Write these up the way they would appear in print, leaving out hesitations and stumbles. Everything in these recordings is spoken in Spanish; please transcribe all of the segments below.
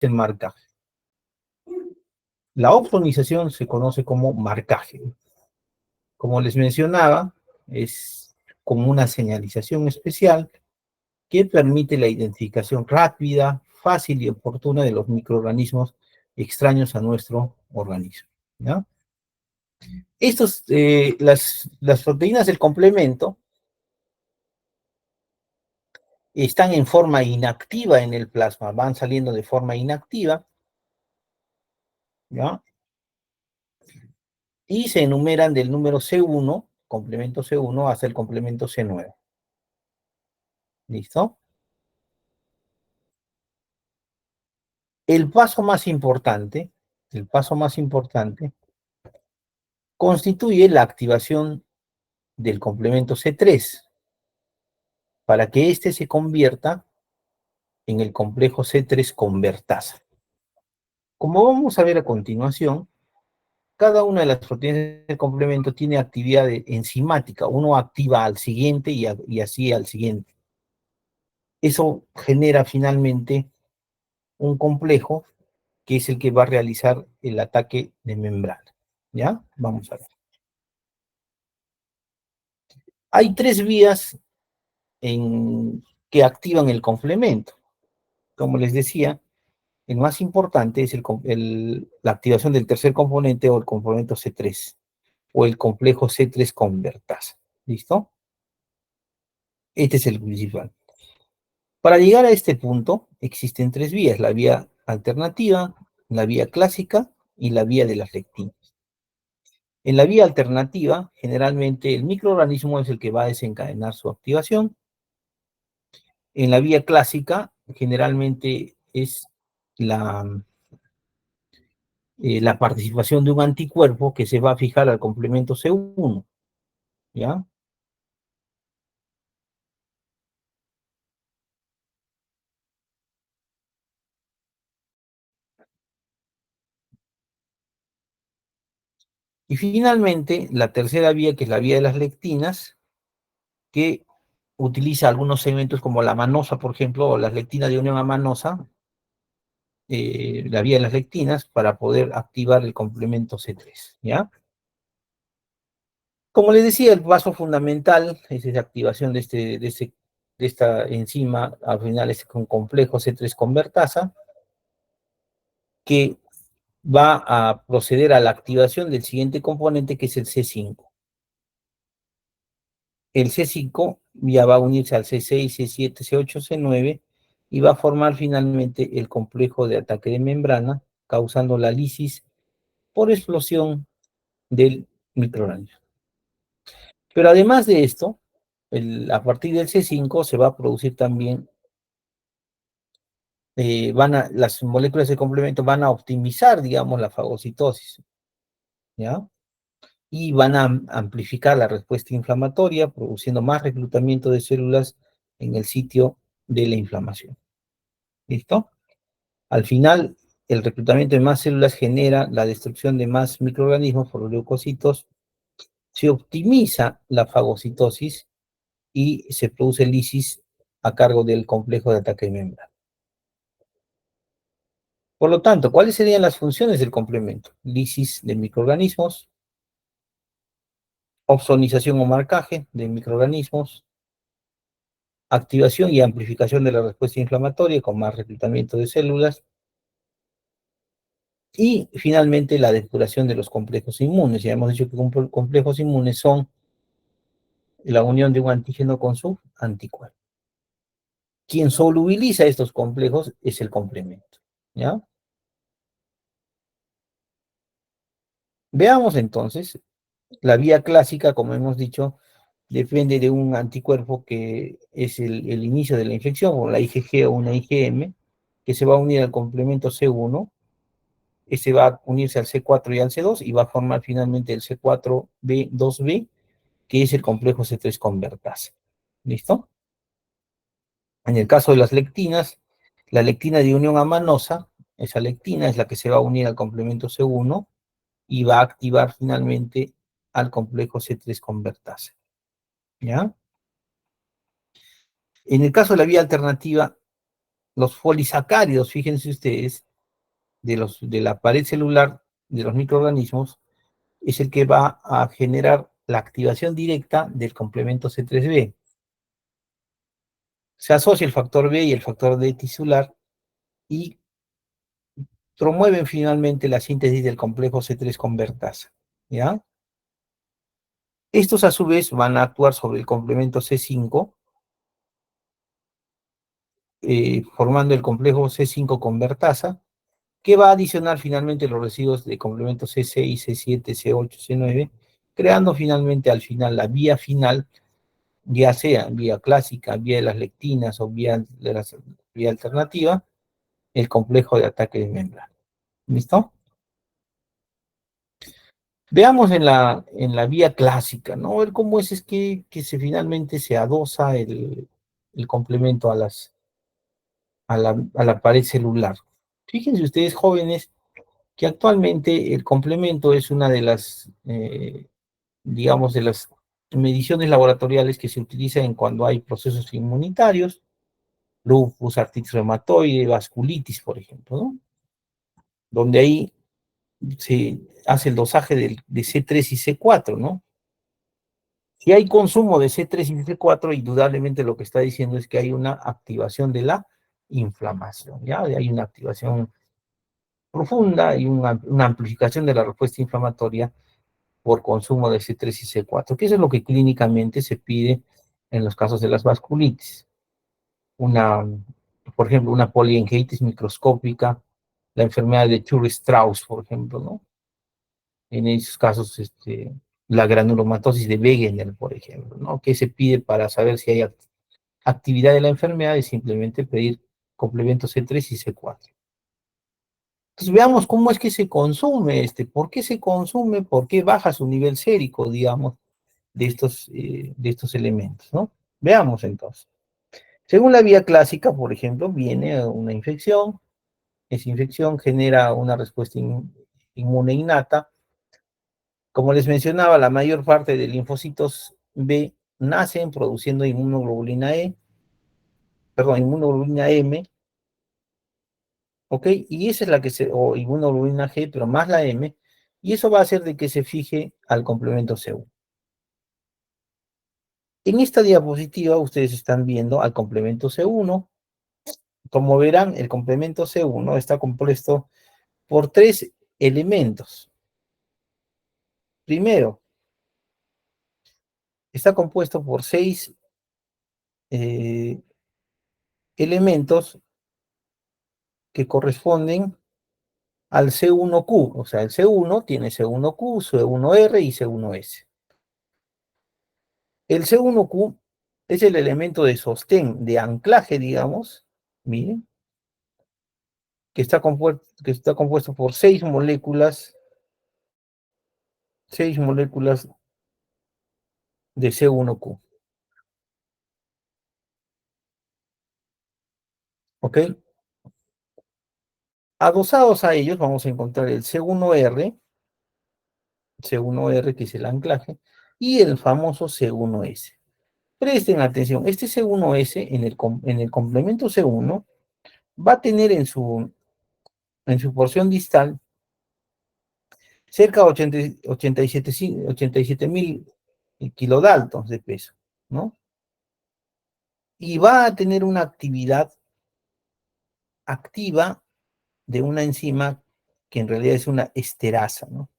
el marcaje. La opsonización se conoce como marcaje. Como les mencionaba, es como una señalización especial que permite la identificación rápida, fácil y oportuna de los microorganismos extraños a nuestro organismo, ¿ya? Las proteínas del complemento están en forma inactiva en el plasma, van saliendo de forma inactiva, ¿ya? Y se enumeran del número C1, complemento C1, hasta el complemento C9. ¿Listo? El paso más importante, el paso más importante, constituye la activación del complemento C3 para que éste se convierta en el complejo C3 convertasa. Como vamos a ver a continuación, cada una de las proteínas del complemento tiene actividad enzimática. Uno activa al siguiente y así al siguiente. Eso genera finalmente un complejo que es el que va a realizar el ataque de membrana. ¿Ya? Vamos a ver. Hay tres vías que activan el complemento. Como les decía, el más importante es la activación del tercer componente o el complemento C3 o el complejo C3 convertasa. ¿Listo? Este es el principal. Para llegar a este punto existen tres vías: la vía alternativa, la vía clásica y la vía de las lectinas. En la vía alternativa, generalmente el microorganismo es el que va a desencadenar su activación. En la vía clásica, generalmente es la participación de un anticuerpo que se va a fijar al complemento C1, ¿ya? Y finalmente, la tercera vía, que es la vía de las lectinas, que utiliza algunos segmentos como la manosa, por ejemplo, o las lectinas de unión amanosa, la vía de las lectinas, para poder activar el complemento C3, ¿ya? Como les decía, el paso fundamental es esa activación de esta enzima, al final es un complejo C3 convertasa, que va a proceder a la activación del siguiente componente, que es el C5. El C5 ya va a unirse al C6, C7, C8, C9 y va a formar finalmente el complejo de ataque de membrana, causando la lisis por explosión del microorganismo. Pero además de esto, a partir del C5 se va a producir también, las moléculas de complemento van a optimizar, digamos, la fagocitosis, ¿ya? Y van a amplificar la respuesta inflamatoria, produciendo más reclutamiento de células en el sitio de la inflamación. ¿Listo? Al final, el reclutamiento de más células genera la destrucción de más microorganismos por los leucocitos, se optimiza la fagocitosis y se produce lisis a cargo del complejo de ataque de membrana. Por lo tanto, ¿cuáles serían las funciones del complemento? Lisis de microorganismos, opsonización o marcaje de microorganismos, activación y amplificación de la respuesta inflamatoria con más reclutamiento de células, y finalmente la depuración de los complejos inmunes. Ya hemos dicho que complejos inmunes son la unión de un antígeno con su anticuerpo. Quien solubiliza estos complejos es el complemento, ¿ya? Veamos entonces, la vía clásica, como hemos dicho, depende de un anticuerpo que es el inicio de la infección, o la IgG o una IgM, que se va a unir al complemento C1, este va a unirse al C4 y al C2 y va a formar finalmente el C4b2b, que es el complejo C3 convertasa. ¿Listo? En el caso de las lectinas, la lectina de unión amanosa, esa lectina es la que se va a unir al complemento C1 y va a activar finalmente al complejo C3 convertasa. ¿Ya? En el caso de la vía alternativa, los polisacáridos, fíjense ustedes, de la pared celular de los microorganismos es el que va a generar la activación directa del complemento C3b. Se asocia el factor B y el factor D tisular y promueven finalmente la síntesis del complejo C3 convertasa, ¿ya? Estos a su vez van a actuar sobre el complemento C5, formando el complejo C5 convertasa, que va a adicionar finalmente los residuos de complemento C6, C7, C8, C9, creando finalmente al final la vía final, ya sea vía clásica, vía de las lectinas o vía alternativa, el complejo de ataque de membrana. ¿Listo? Veamos en la vía clásica, ¿no? Ver cómo es que finalmente se adosa el complemento a la pared celular. Fíjense ustedes, jóvenes, que actualmente el complemento es una de las, digamos, de las mediciones laboratoriales que se utilizan cuando hay procesos inmunitarios, lupus, artritis reumatoide, vasculitis, por ejemplo, ¿no? Donde ahí se hace el dosaje de C3 y C4, ¿no? Si hay consumo de C3 y C4, indudablemente lo que está diciendo es que hay una activación de la inflamación, ¿ya? Hay una activación profunda y una amplificación de la respuesta inflamatoria por consumo de C3 y C4, que eso es lo que clínicamente se pide en los casos de las vasculitis. Una, por ejemplo, una poliangiitis microscópica, la enfermedad de Churri-Strauss, por ejemplo, ¿no? En esos casos, la granulomatosis de Wegener, por ejemplo, ¿no? ¿Qué se pide para saber si hay actividad de la enfermedad? Es simplemente pedir complementos C3 y C4. Entonces veamos cómo es que se consume por qué se consume, por qué baja su nivel sérico, digamos, de estos elementos, ¿no? Veamos entonces. Según la vía clásica, por ejemplo, viene una infección, esa infección genera una respuesta inmune innata. Como les mencionaba, la mayor parte de linfocitos B nacen produciendo inmunoglobulina E, perdón, inmunoglobulina M, ¿ok? Y esa es la que o inmunoglobulina G, pero más la M, y eso va a hacer de que se fije al complemento C1. En esta diapositiva ustedes están viendo al complemento C1. Como verán, el complemento C1 está compuesto por tres elementos. Primero, está compuesto por 6 eh, elementos que corresponden al C1Q. O sea, el C1 tiene C1Q, C1R y C1S. El C1Q es el elemento de sostén, de anclaje, digamos, miren, que está compuesto por 6 moléculas de C1Q. ¿Ok? Adosados a ellos vamos a encontrar el C1R que es el anclaje, y el famoso C1S. Presten atención, este C1S en el complemento C1 va a tener en su porción distal cerca de 87.000 kilodaltons de peso, ¿no? Y va a tener una actividad activa de una enzima que en realidad es una esterasa, ¿no?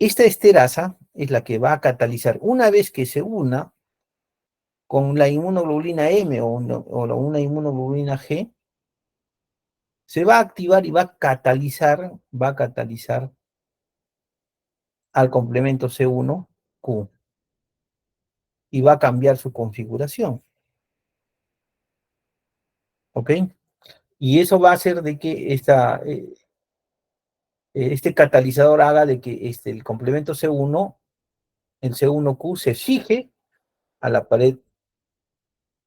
Esta esterasa es la que va a catalizar, una vez que se una con la inmunoglobulina M o una inmunoglobulina G, se va a activar y va a catalizar al complemento C1Q y va a cambiar su configuración, ¿ok? Y eso va a hacer de que este catalizador haga de que el complemento C1, el C1Q, se fije a la pared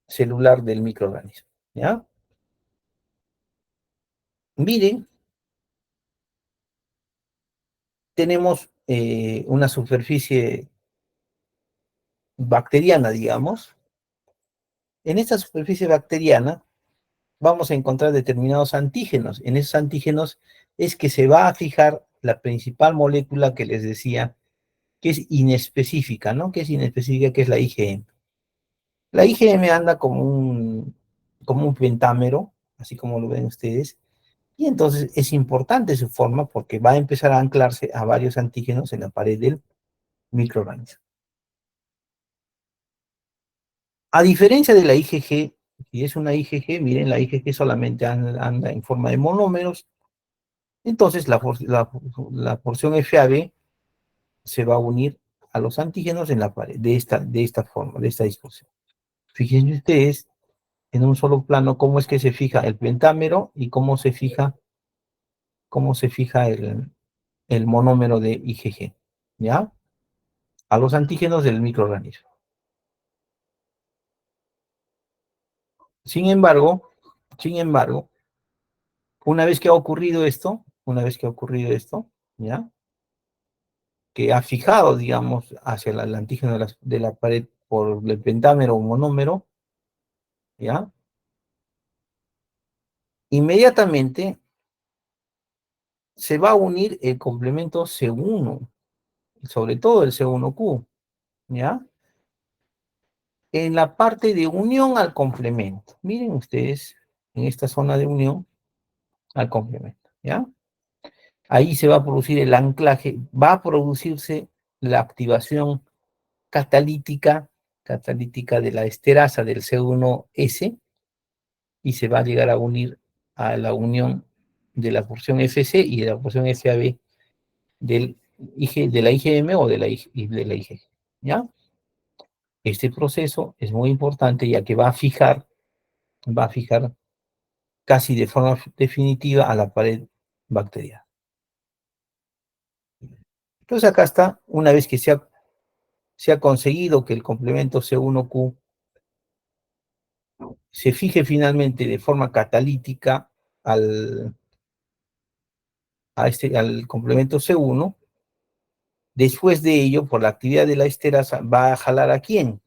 celular del microorganismo, ¿ya? Miren, tenemos una superficie bacteriana, digamos. En esta superficie bacteriana vamos a encontrar determinados antígenos. En esos antígenos es que se va a fijar la principal molécula que les decía, que es inespecífica, ¿no? Que es inespecífica, que es la IgM. La IgM anda como un pentámero, así como lo ven ustedes, y entonces es importante su forma porque va a empezar a anclarse a varios antígenos en la pared del microorganismo. A diferencia de la IgG, si es una IgG, miren, la IgG solamente anda en forma de monómeros, entonces la porción FAB se va a unir a los antígenos en la pared de esta forma, de esta disposición. Fíjense ustedes en un solo plano cómo es que se fija el pentámero y cómo se fija el monómero de IgG, ¿ya? A los antígenos del microorganismo. Sin embargo, sin embargo, una vez que ha ocurrido esto, ¿ya? Que ha fijado, digamos, hacia el antígeno de la pared por el pentámero o monómero, ¿ya? Inmediatamente se va a unir el complemento C1, sobre todo el C1Q, ¿ya? En la parte de unión al complemento. Miren ustedes, en esta zona de unión al complemento, ¿ya? Ahí se va a producir el anclaje, va a producirse la activación catalítica de la esterasa del C1S y se va a llegar a unir a la unión de la porción FC y de la porción FAB de la IgM o de la IG, ¿ya? Este proceso es muy importante ya que va a fijar casi de forma definitiva a la pared bacteriana. Entonces acá está, una vez que se ha conseguido que el complemento C1Q se fije finalmente de forma catalítica al complemento C1, después de ello, por la actividad de la esterasa, va a jalar ¿a quién?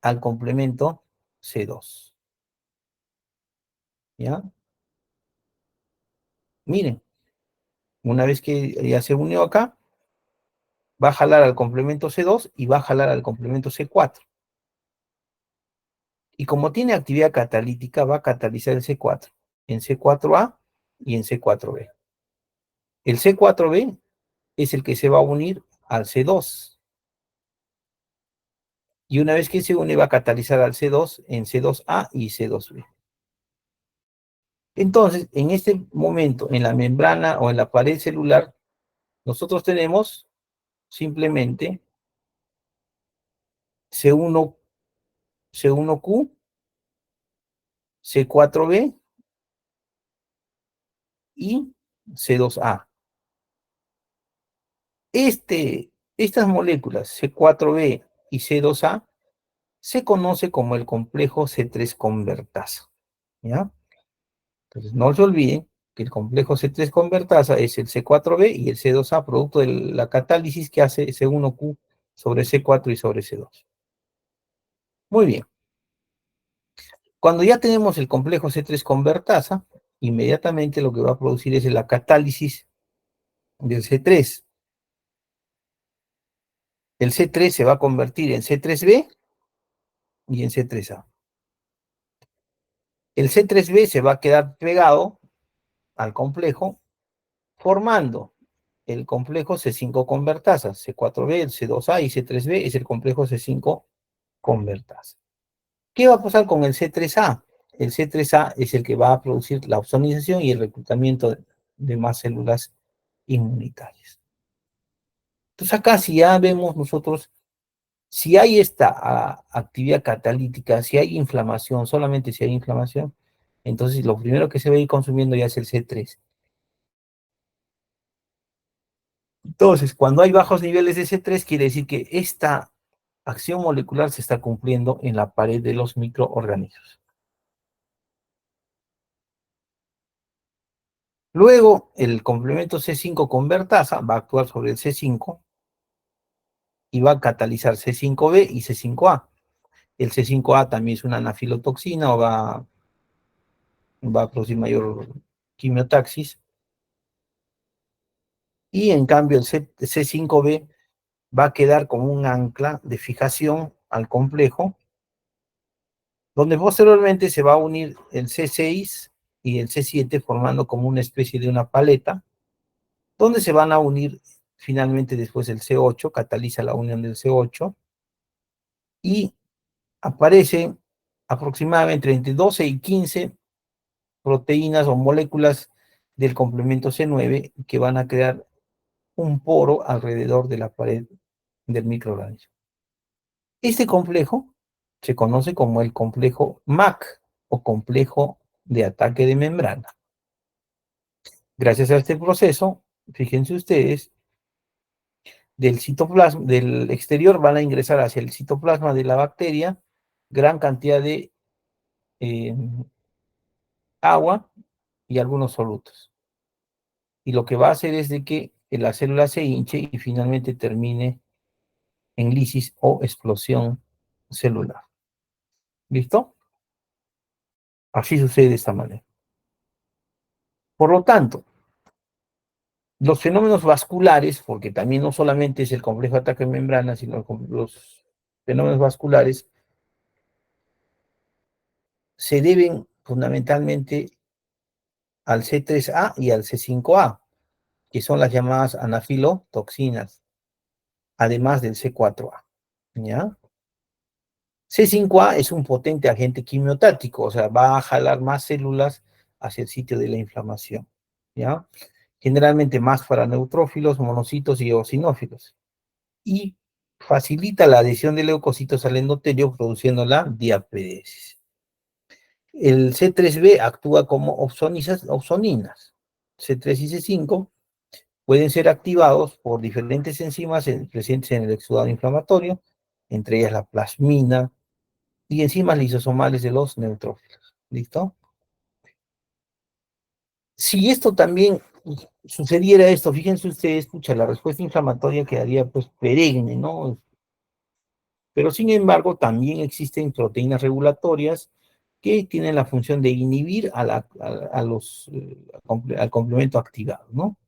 Al complemento C2. ¿Ya? Miren, una vez que ya se unió acá, va a jalar al complemento C2 y va a jalar al complemento C4. Y como tiene actividad catalítica, va a catalizar el C4 en C4A y en C4B. El C4B es el que se va a unir al C2. Y una vez que se une, va a catalizar al C2 en C2A y C2B. Entonces, en este momento, en la membrana o en la pared celular, nosotros tenemos simplemente C1, C1Q, C4B y C2A. Estas moléculas C4B y C2A se conoce como el complejo C3 convertasa, ¿ya? Entonces, no se olviden que el complejo C3 convertasa es el C4B y el C2A, producto de la catálisis que hace C1Q sobre C4 y sobre C2. Muy bien. Cuando ya tenemos el complejo C3 convertasa, inmediatamente lo que va a producir es la catálisis del C3. El C3 se va a convertir en C3B y en C3A. El C3B se va a quedar pegado al complejo, formando el complejo C5 convertasa. C4B, el C2A y C3B es el complejo C5 convertasa. ¿Qué va a pasar con el C3A? El C3A es el que va a producir la opsonización y el reclutamiento de más células inmunitarias. Entonces acá si ya vemos nosotros, si hay esta actividad catalítica, si hay inflamación, solamente si hay inflamación, entonces lo primero que se va a ir consumiendo ya es el C3. Entonces, cuando hay bajos niveles de C3, quiere decir que esta acción molecular se está cumpliendo en la pared de los microorganismos. Luego, el complemento C5 convertasa va a actuar sobre el C5 y va a catalizar C5B y C5A. El C5A también es una anafilotoxina o va va a producir mayor quimiotaxis, y en cambio el C5b va a quedar como un ancla de fijación al complejo, donde posteriormente se va a unir el C6 y el C7 formando como una especie de una paleta, donde se van a unir finalmente después el C8, cataliza la unión del C8, y aparecen aproximadamente entre 12 y 15 proteínas o moléculas del complemento C9 que van a crear un poro alrededor de la pared del microorganismo. Este complejo se conoce como el complejo MAC o complejo de ataque de membrana. Gracias a este proceso, fíjense ustedes, del citoplasma, del exterior van a ingresar hacia el citoplasma de la bacteria gran cantidad de eh, agua y algunos solutos. Y lo que va a hacer es de que la célula se hinche y finalmente termine en lisis o explosión celular. ¿Listo? Así sucede de esta manera. Por lo tanto, los fenómenos vasculares, porque también no solamente es el complejo de ataque de membrana, sino los fenómenos vasculares, se deben fundamentalmente al C3A y al C5A, que son las llamadas anafilotoxinas, además del C4A. ¿Ya? C5A es un potente agente quimiotático, o sea, va a jalar más células hacia el sitio de la inflamación. ¿Ya? Generalmente más para neutrófilos, monocitos y eosinófilos. Y facilita la adhesión de leucocitos al endotelio produciendo la diapedesis. El C3b actúa como opsoninas. C3 y C5 pueden ser activados por diferentes enzimas presentes en el exudado inflamatorio, entre ellas la plasmina y enzimas lisosomales de los neutrófilos. ¿Listo? Si esto también sucediera esto, fíjense ustedes, escucha, la respuesta inflamatoria quedaría pues perenne, ¿no? Pero sin embargo, también existen proteínas regulatorias que tienen la función de inhibir al complemento activado, ¿no?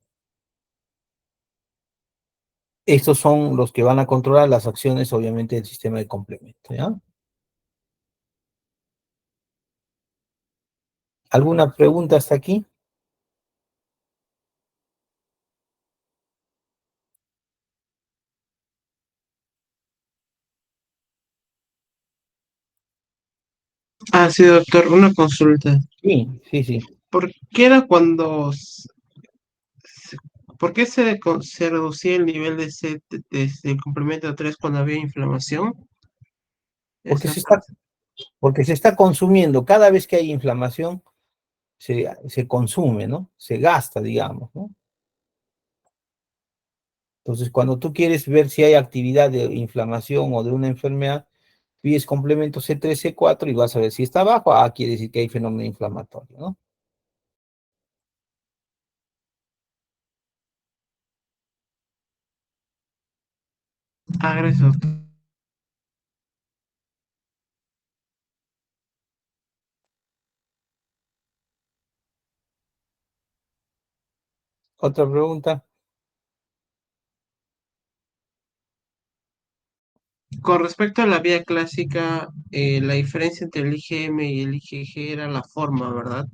Estos son los que van a controlar las acciones, obviamente, del sistema de complemento, ¿ya? ¿Alguna pregunta hasta aquí? Ah, sí, doctor, una consulta. Sí, sí, sí. ¿Por qué era cuando, se- por qué se reducía el nivel de del complemento 3 cuando había inflamación? Porque Esa se está, parte. porque se está consumiendo, cada vez que hay inflamación, se consume, ¿no? Se gasta, digamos, ¿no? Entonces, cuando tú quieres ver si hay actividad de inflamación o de una enfermedad, pides complemento C3, C4 y vas a ver si está bajo. Ah, quiere decir que hay fenómeno inflamatorio, ¿no? Ah, gracias, doctor. Otra pregunta. Con respecto a la vía clásica, la diferencia entre el IgM y el IgG era la forma, ¿verdad?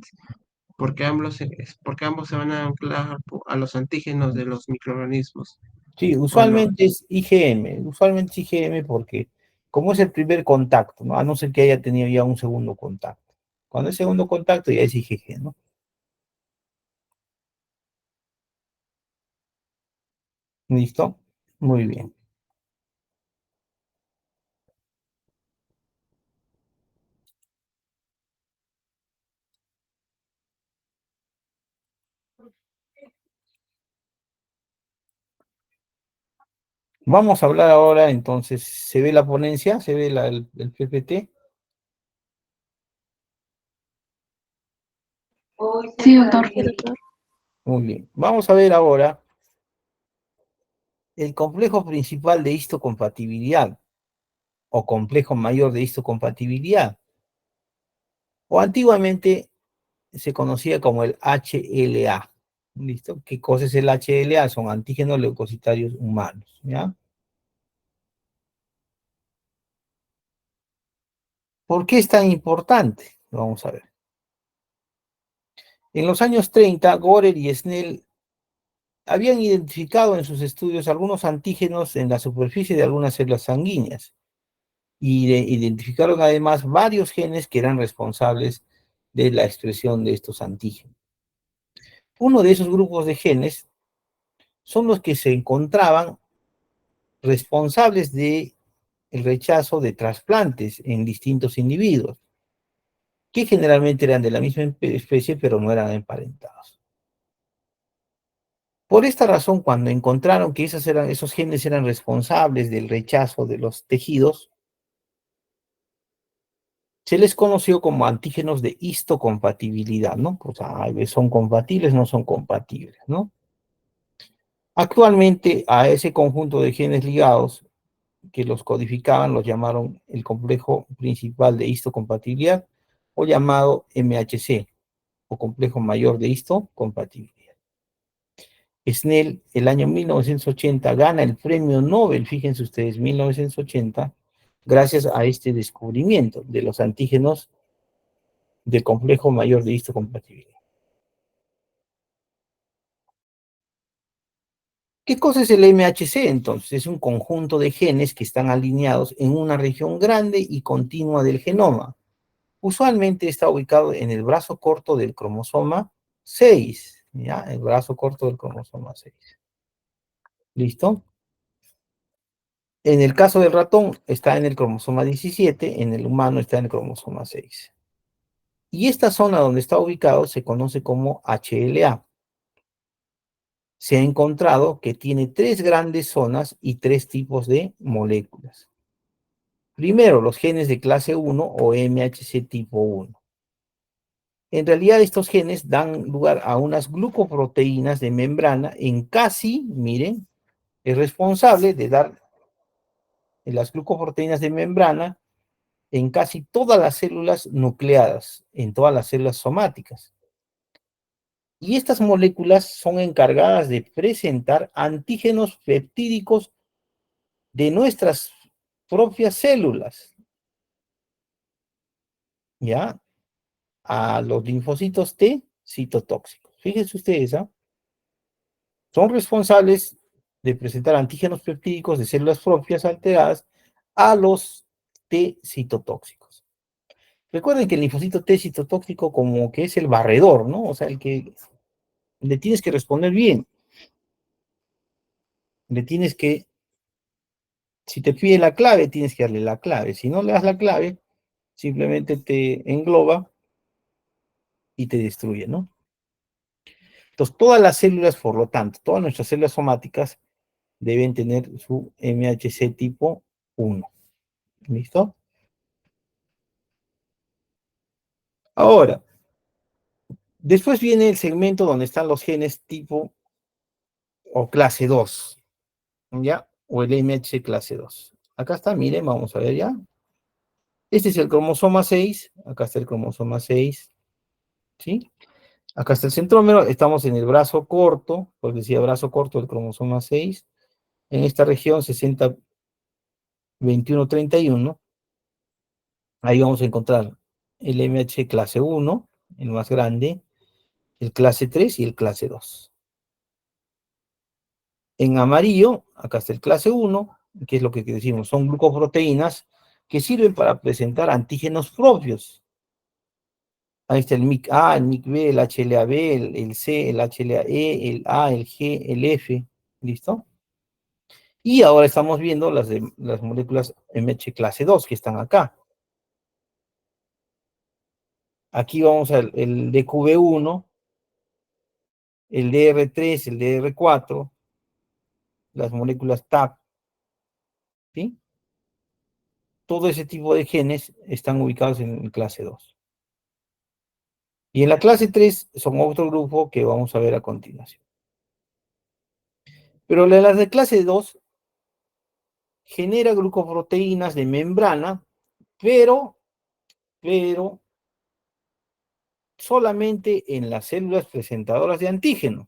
Porque ambos se van a anclar a los antígenos de los microorganismos, Sí, ¿o no? usualmente es IgM porque como es el primer contacto, ¿no? A no ser que haya tenido ya un segundo contacto. Cuando es segundo contacto ya es IgG, ¿no? ¿Listo? Muy bien. Vamos a hablar ahora, entonces, ¿se ve la ponencia? ¿Se ve el PPT? Sí, doctor. Muy bien. Vamos a ver ahora el complejo principal de histocompatibilidad o complejo mayor de histocompatibilidad. O antiguamente se conocía como el HLA. ¿Listo? ¿Qué cosa es el HLA? Son antígenos leucocitarios humanos, ¿ya? ¿Por qué es tan importante? Vamos a ver. En los años 30, Gorer y Snell habían identificado en sus estudios algunos antígenos en la superficie de algunas células sanguíneas y identificaron además varios genes que eran responsables de la expresión de estos antígenos. Uno de esos grupos de genes son los que se encontraban responsables de el rechazo de trasplantes en distintos individuos, que generalmente eran de la misma especie, pero no eran emparentados. Por esta razón, cuando encontraron que esos genes eran responsables del rechazo de los tejidos, se les conoció como antígenos de histocompatibilidad, ¿no? Pues son compatibles, no son compatibles, ¿no? Actualmente a ese conjunto de genes ligados que los codificaban los llamaron el complejo principal de histocompatibilidad o llamado MHC o complejo mayor de histocompatibilidad. Snell, el año 1980, gana el premio Nobel, fíjense ustedes, 1980, gracias a este descubrimiento de los antígenos del complejo mayor de histocompatibilidad. ¿Qué cosa es el MHC entonces? Es un conjunto de genes que están alineados en una región grande y continua del genoma. Usualmente está ubicado en el brazo corto del cromosoma 6, ¿ya? El brazo corto del cromosoma 6. ¿Listo? En el caso del ratón está en el cromosoma 17, en el humano está en el cromosoma 6. Y esta zona donde está ubicado se conoce como HLA. Se ha encontrado que tiene tres grandes zonas y tres tipos de moléculas. Primero, los genes de clase 1 o MHC tipo 1. En realidad, estos genes dan lugar a unas glucoproteínas de membrana en casi, miren, es responsable de dar las glucoproteínas de membrana en casi todas las células nucleadas, en todas las células somáticas. Y estas moléculas son encargadas de presentar antígenos peptídicos de nuestras propias células, ¿ya? A los linfocitos T citotóxicos. Fíjense ustedes, ¿ah? Son responsables de presentar antígenos peptídicos de células propias alteradas a los T citotóxicos. Recuerden que el linfocito T citotóxico como que es el barredor, ¿no? O sea, el que le tienes que responder bien. Le tienes que, si te pide la clave, tienes que darle la clave. Si no le das la clave, simplemente te engloba y te destruye, ¿no? Entonces, todas las células, por lo tanto, todas nuestras células somáticas deben tener su MHC tipo 1. ¿Listo? Ahora, después viene el segmento donde están los genes tipo o clase 2, ¿ya? O el MHC clase 2. Acá está, miren, vamos a ver ya. Este es el cromosoma 6, acá está el cromosoma 6, ¿sí? Acá está el centrómero, estamos en el brazo corto, pues decía brazo corto del cromosoma 6, en esta región 60, 21, 31, ahí vamos a encontrar el MHC clase 1, el más grande, el clase 3 y el clase 2. En amarillo, acá está el clase 1, que es lo que decimos, son glucoproteínas que sirven para presentar antígenos propios. Ahí está el MIC-A, el MIC-B, el HLA-B, el C, el HLA-E, el A, el G, el F, ¿listo? Y ahora estamos viendo las moléculas MH clase 2 que están acá. Aquí vamos al el DQB1, el DR3, el DR4, las moléculas TAP, ¿sí? Todo ese tipo de genes están ubicados en clase 2. Y en la clase 3 son otro grupo que vamos a ver a continuación. Pero las de clase 2 genera glucoproteínas de membrana, pero solamente en las células presentadoras de antígeno,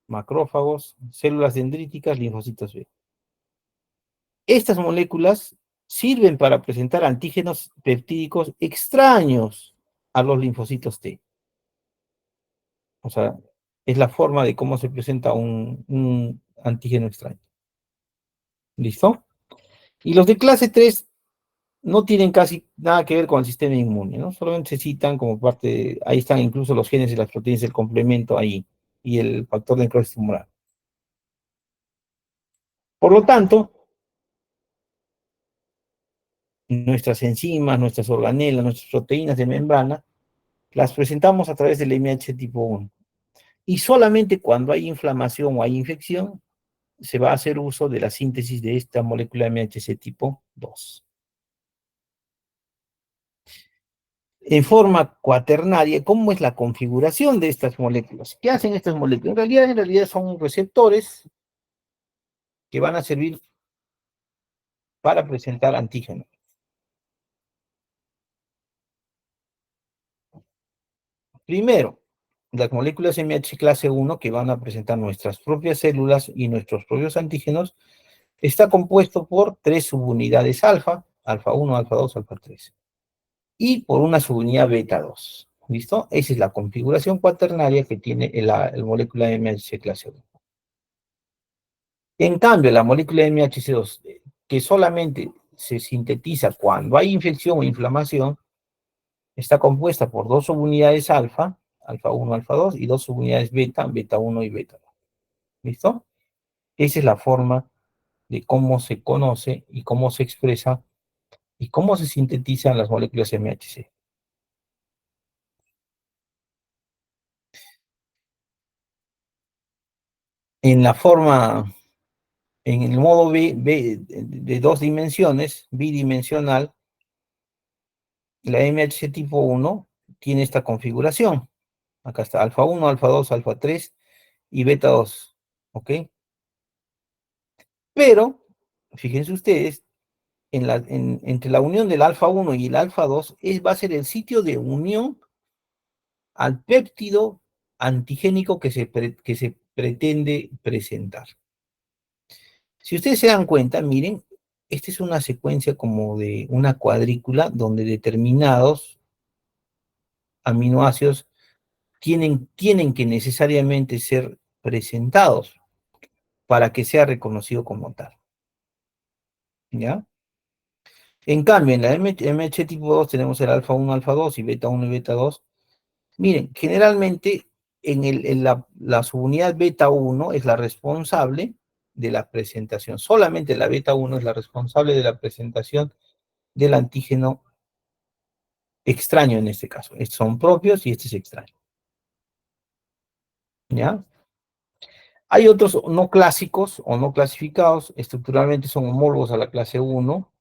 macrófagos, células dendríticas, linfocitos B. Estas moléculas sirven para presentar antígenos peptídicos extraños a los linfocitos T. O sea, es la forma de cómo se presenta un antígeno extraño. ¿Listo? Y los de clase 3 no tienen casi nada que ver con el sistema inmune, ¿no? Solamente se citan como parte de, ahí están incluso los genes y las proteínas del complemento ahí, y el factor de necrosis tumoral. Por lo tanto, nuestras enzimas, nuestras organelas, nuestras proteínas de membrana, las presentamos a través del MH tipo 1. Y solamente cuando hay inflamación o hay infección, se va a hacer uso de la síntesis de esta molécula MHC tipo 2. En forma cuaternaria, ¿cómo es la configuración de estas moléculas? ¿Qué hacen estas moléculas? En realidad son receptores que van a servir para presentar antígenos. Primero, las moléculas MH clase 1 que van a presentar nuestras propias células y nuestros propios antígenos, está compuesto por 3 subunidades alfa, alfa 1, alfa 2, alfa 3, y por una subunidad beta 2. ¿Listo? Esa es la configuración cuaternaria que tiene el molécula MHC clase 1. En cambio, la molécula MHC2, que solamente se sintetiza cuando hay infección o inflamación, está compuesta por 2 subunidades alfa, alfa 1, alfa 2, y 2 subunidades beta, beta 1 y beta 2. ¿Listo? Esa es la forma de cómo se conoce y cómo se expresa y cómo se sintetizan las moléculas MHC. En la forma, en el modo de 2 dimensiones, bidimensional, la MHC tipo 1 tiene esta configuración. Acá está alfa 1, alfa 2, alfa 3 y beta 2. ¿Ok? Pero, fíjense ustedes, entre la unión del alfa 1 y el alfa 2 va a ser el sitio de unión al péptido antigénico que se pretende presentar. Si ustedes se dan cuenta, miren, esta es una secuencia como de una cuadrícula donde determinados aminoácidos tienen que necesariamente ser presentados para que sea reconocido como tal. ¿Ya? En cambio, en la MH tipo 2 tenemos el alfa 1, alfa 2 y beta 1 y beta 2. Miren, generalmente la subunidad beta 1 es la responsable de la presentación. Solamente la beta 1 es la responsable de la presentación del antígeno extraño en este caso. Estos son propios y este es extraño. ¿Ya? Hay otros no clásicos o no clasificados, estructuralmente son homólogos a la clase 1,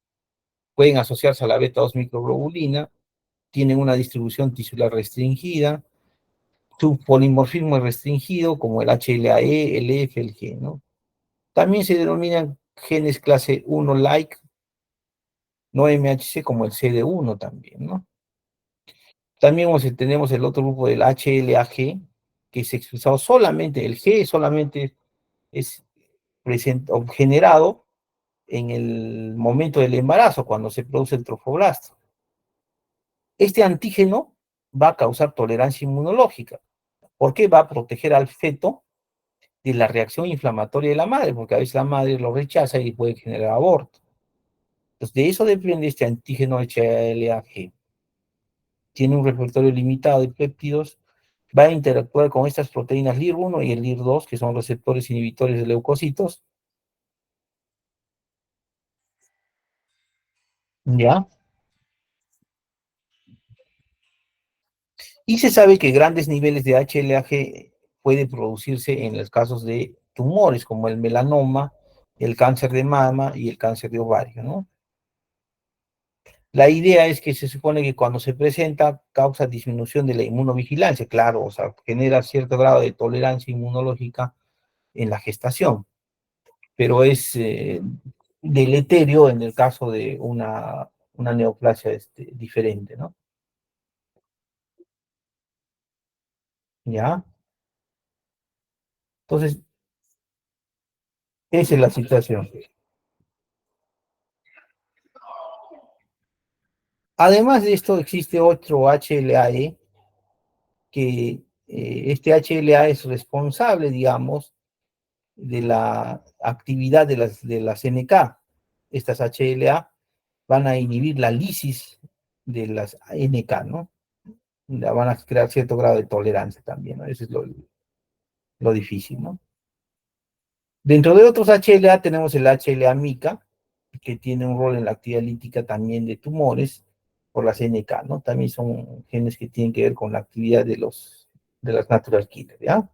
pueden asociarse a la beta 2 microglobulina, tienen una distribución tisular restringida, su polimorfismo es restringido, como el HLA-E, el F, el G, ¿no? También se denominan genes clase 1 like, no MHC, como el CD1 también, ¿no? También tenemos el otro grupo del HLA-G, que es expresado solamente, el G solamente es generado en el momento del embarazo, cuando se produce el trofoblasto. Este antígeno va a causar tolerancia inmunológica, porque va a proteger al feto de la reacción inflamatoria de la madre, porque a veces la madre lo rechaza y puede generar aborto. Entonces, de eso depende este antígeno HLA-G. Tiene un repertorio limitado de péptidos, va a interactuar con estas proteínas LIR1 y el LIR2, que son receptores inhibitores de leucocitos, ¿ya? Y se sabe que grandes niveles de HLA-G pueden producirse en los casos de tumores, como el melanoma, el cáncer de mama y el cáncer de ovario, ¿no? La idea es que se supone que cuando se presenta causa disminución de la inmunovigilancia, claro, o sea, genera cierto grado de tolerancia inmunológica en la gestación, pero es deleterio en el caso de una neoplasia diferente, ¿no? ¿ya? Entonces, esa es la situación. Además de esto, existe otro HLA-E, que este HLA es responsable, digamos, de la actividad de las NK. Estas HLA van a inhibir la lisis de las NK, ¿no? Van a crear cierto grado de tolerancia también, ¿no? Eso es lo difícil, ¿no? Dentro de otros HLA tenemos el HLA-MICA, que tiene un rol en la actividad lítica también de tumores por las NK, ¿no? También son genes que tienen que ver con la actividad de las natural killers, ¿ya?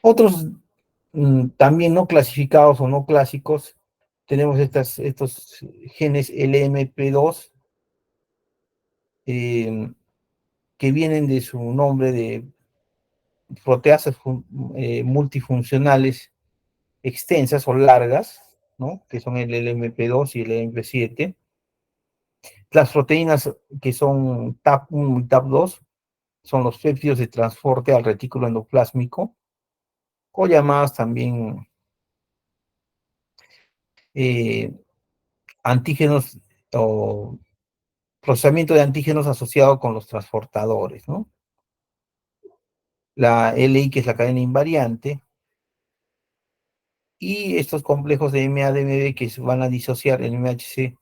Otros también no clasificados o no clásicos, tenemos estos genes LMP2 eh, que vienen de su nombre de proteasas multifuncionales extensas o largas, ¿no? Que son el LMP2 y el LMP7. Las proteínas que son TAP1 y TAP2 son los péptidos de transporte al retículo endoplásmico, o llamadas también eh, antígenos o procesamiento de antígenos asociado con los transportadores, ¿no? La LI, que es la cadena invariante, y estos complejos de MADMB que van a disociar el MHC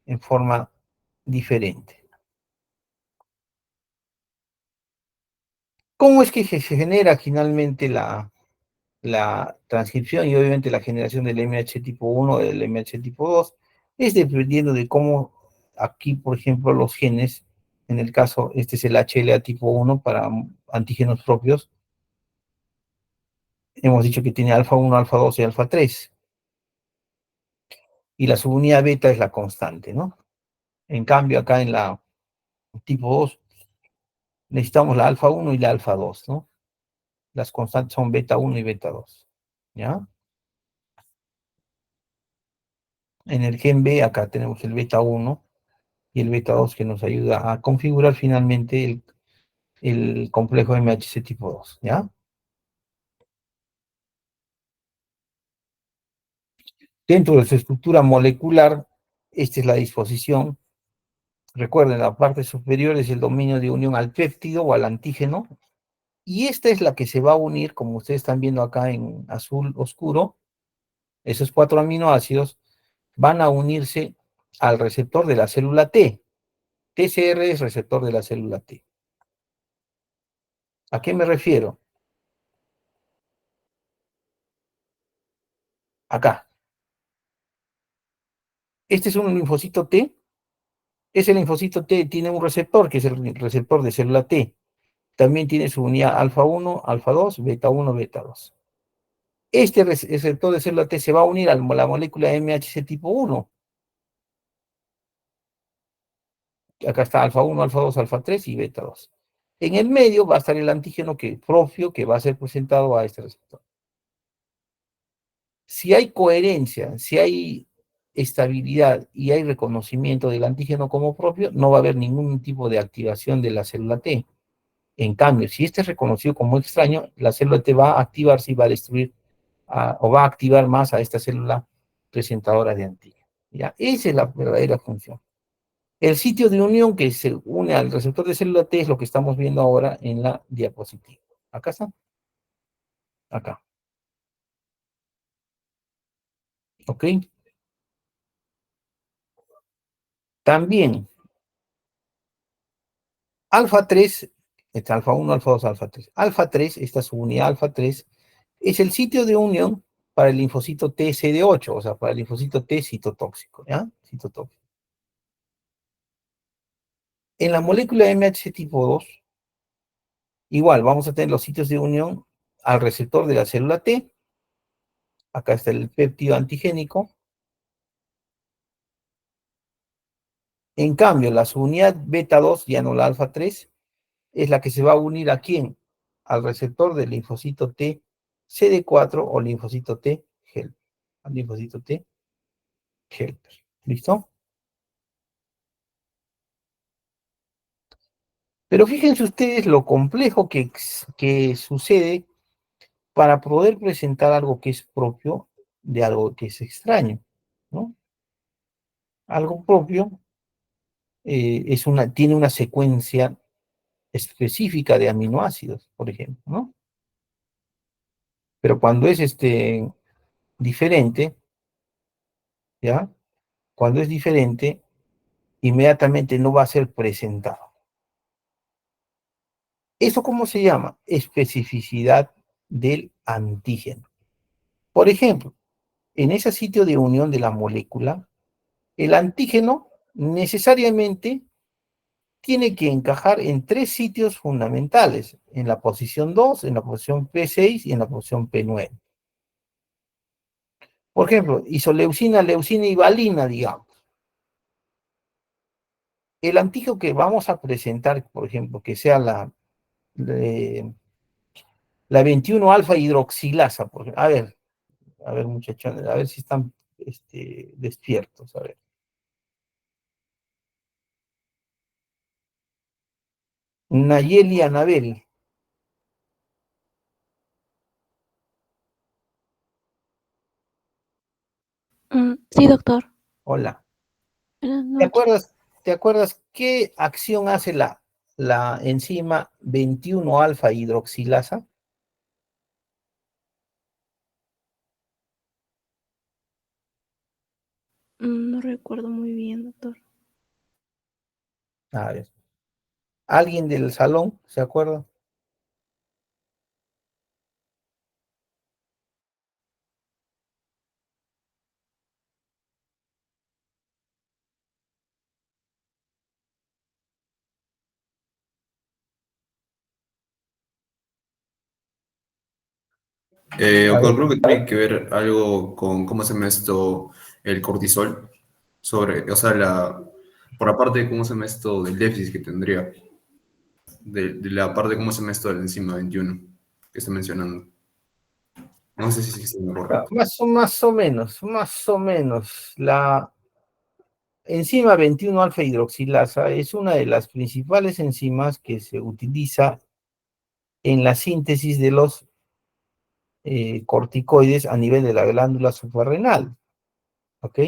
en forma diferente. ¿Cómo es que se genera finalmente la transcripción y obviamente la generación del MH tipo 1 del MH tipo 2? Es dependiendo de cómo aquí, por ejemplo, los genes, en el caso, este es el HLA tipo 1 para antígenos propios, hemos dicho que tiene alfa 1, alfa 2 y alfa 3, y la subunidad beta es la constante, ¿no? En cambio, acá en la tipo 2 necesitamos la alfa 1 y la alfa 2, ¿no? Las constantes son beta 1 y beta 2, ¿ya? En el gen B acá tenemos el beta 1 y el beta 2 que nos ayuda a configurar finalmente el complejo MHC tipo 2, ¿ya? Dentro de su estructura molecular, esta es la disposición. Recuerden, la parte superior es el dominio de unión al péptido o al antígeno, y esta es la que se va a unir, como ustedes están viendo acá en azul oscuro, esos 4 aminoácidos van a unirse al receptor de la célula T. TCR es receptor de la célula T. ¿A qué me refiero? Acá. Este es un linfocito T. Ese linfocito T tiene un receptor, que es el receptor de célula T. También tiene su unidad alfa 1, alfa 2, beta 1, beta 2. Este receptor de célula T se va a unir a la molécula MHC tipo 1. Acá está alfa 1, alfa 2, alfa 3 y beta 2. En el medio va a estar el antígeno propio que va a ser presentado a este receptor. Si hay coherencia, si hay estabilidad y hay reconocimiento del antígeno como propio, no va a haber ningún tipo de activación de la célula T. En cambio, si este es reconocido como extraño, la célula T va a activarse y va a destruir o va a activar más a esta célula presentadora de antígeno. ¿Ya? Esa es la verdadera función. El sitio de unión que se une al receptor de célula T es lo que estamos viendo ahora en la diapositiva. Acá está. Acá. ¿Ok? También, alfa 3, está alfa 1, alfa 2, alfa 3. Alfa 3, esta subunidad alfa 3, es el sitio de unión para el linfocito TCD8, o sea, para el linfocito T citotóxico, ¿ya? Citotóxico. En la molécula MHC tipo 2, igual vamos a tener los sitios de unión al receptor de la célula T. Acá está el péptido antigénico. En cambio, la subunidad beta 2, ya no la alfa 3, es la que se va a unir a quién? Al receptor del linfocito T CD4 o linfocito T helper. Al linfocito T helper. ¿Listo? Pero fíjense ustedes lo complejo que sucede para poder presentar algo que es propio de algo que es extraño, ¿no? Algo propio tiene una secuencia específica de aminoácidos, por ejemplo, ¿no? Pero cuando es diferente, ¿ya? Cuando es diferente, inmediatamente no va a ser presentado. ¿Eso cómo se llama? Especificidad del antígeno. Por ejemplo, en ese sitio de unión de la molécula, el antígeno necesariamente tiene que encajar en tres sitios fundamentales, en la posición 2, en la posición P6 y en la posición P9. Por ejemplo, isoleucina, leucina y valina, digamos. El antígeno que vamos a presentar, por ejemplo, que sea la 21 alfa hidroxilasa. A ver, muchachones, a ver si están despiertos. A ver. Nayeli Anabel. Sí, doctor. Hola. Buenas ¿Te noches. acuerdas, ¿te acuerdas qué acción hace la enzima 21 alfa hidroxilasa? No recuerdo muy bien, doctor. A ver. ¿Alguien del salón se acuerda? A ver. Creo que tiene que ver algo con cómo se llama esto, el cortisol, o sea, por la parte de cómo se llama esto del déficit que tendría, de la parte de cómo se llama esto de la enzima 21 que está mencionando. No sé si es lo correcto. Más o menos. La enzima 21 alfa hidroxilasa es una de las principales enzimas que se utiliza en la síntesis de los corticoides a nivel de la glándula suprarrenal. ¿Ok?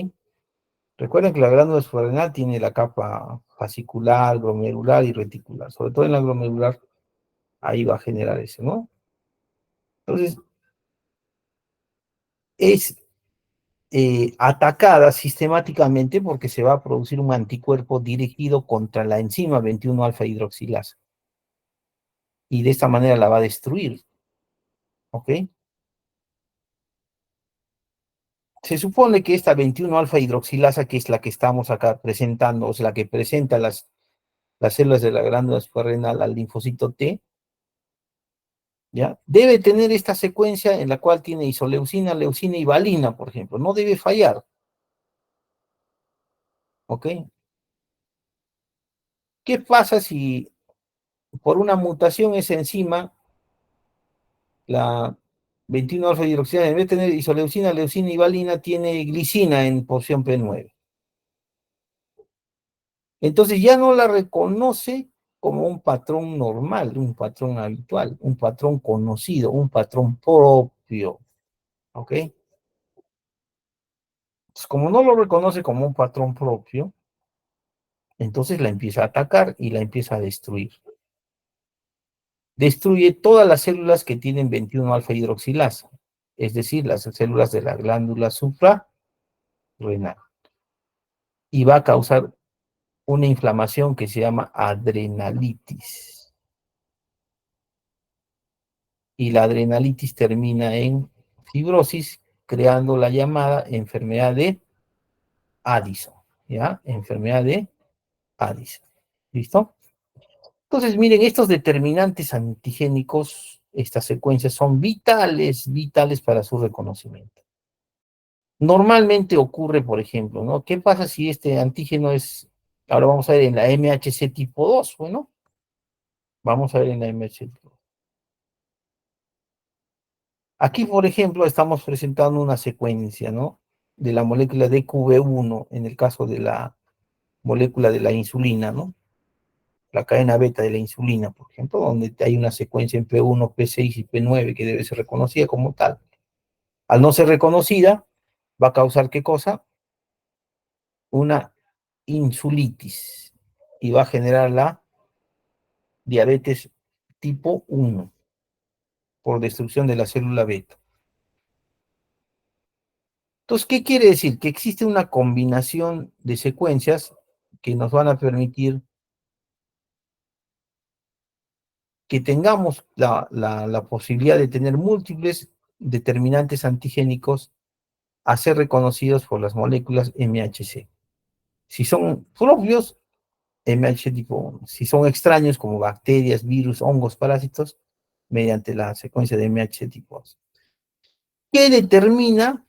Recuerden que la glándula suprarrenal tiene la capa fascicular, glomerular y reticular. Sobre todo en la glomerular, ahí va a generar eso, ¿no? Entonces, es atacada sistemáticamente porque se va a producir un anticuerpo dirigido contra la enzima 21 alfa hidroxilasa. Y de esta manera la va a destruir. ¿Ok? Se supone que esta 21 alfa hidroxilasa, que es la que estamos acá presentando, o sea, la que presenta las células de la glándula suprarrenal al linfocito T, ¿ya? Debe tener esta secuencia en la cual tiene isoleucina, leucina y valina, por ejemplo. No debe fallar. ¿Ok? ¿Qué pasa si por una mutación esa enzima, la 21 alfa hidroxilasa, en vez de tener isoleucina, leucina y valina, tiene glicina en posición P9? Entonces ya no la reconoce como un patrón normal, un patrón habitual, un patrón conocido, un patrón propio. ¿Ok? Entonces, como no lo reconoce como un patrón propio, entonces la empieza a atacar y la empieza a destruir. Destruye todas las células que tienen 21 alfa hidroxilasa, es decir, las células de la glándula suprarrenal. Y va a causar una inflamación que se llama adrenalitis. Y la adrenalitis termina en fibrosis, creando la llamada enfermedad de Addison. ¿Ya? Enfermedad de Addison. ¿Listo? Entonces, miren, estos determinantes antigénicos, estas secuencias son vitales, vitales para su reconocimiento. Normalmente ocurre, por ejemplo, ¿no? ¿Qué pasa si este antígeno es, ahora vamos a ver en la MHC tipo 2? Bueno, vamos a ver en la MHC tipo 2. Aquí, por ejemplo, estamos presentando una secuencia, ¿no? De la molécula de QV1, en el caso de la molécula de la insulina, ¿no? la cadena beta de la insulina, por ejemplo, donde hay una secuencia en P1, P6 y P9 que debe ser reconocida como tal. Al no ser reconocida, va a causar ¿qué cosa? Una insulitis y va a generar la diabetes tipo 1 por destrucción de la célula beta. Entonces, ¿qué quiere decir? Que existe una combinación de secuencias que nos van a permitir que tengamos la posibilidad de tener múltiples determinantes antigénicos a ser reconocidos por las moléculas MHC. Si son propios, MHC tipo 1. Si son extraños, como bacterias, virus, hongos, parásitos, mediante la secuencia de MHC tipo 2. ¿Qué determina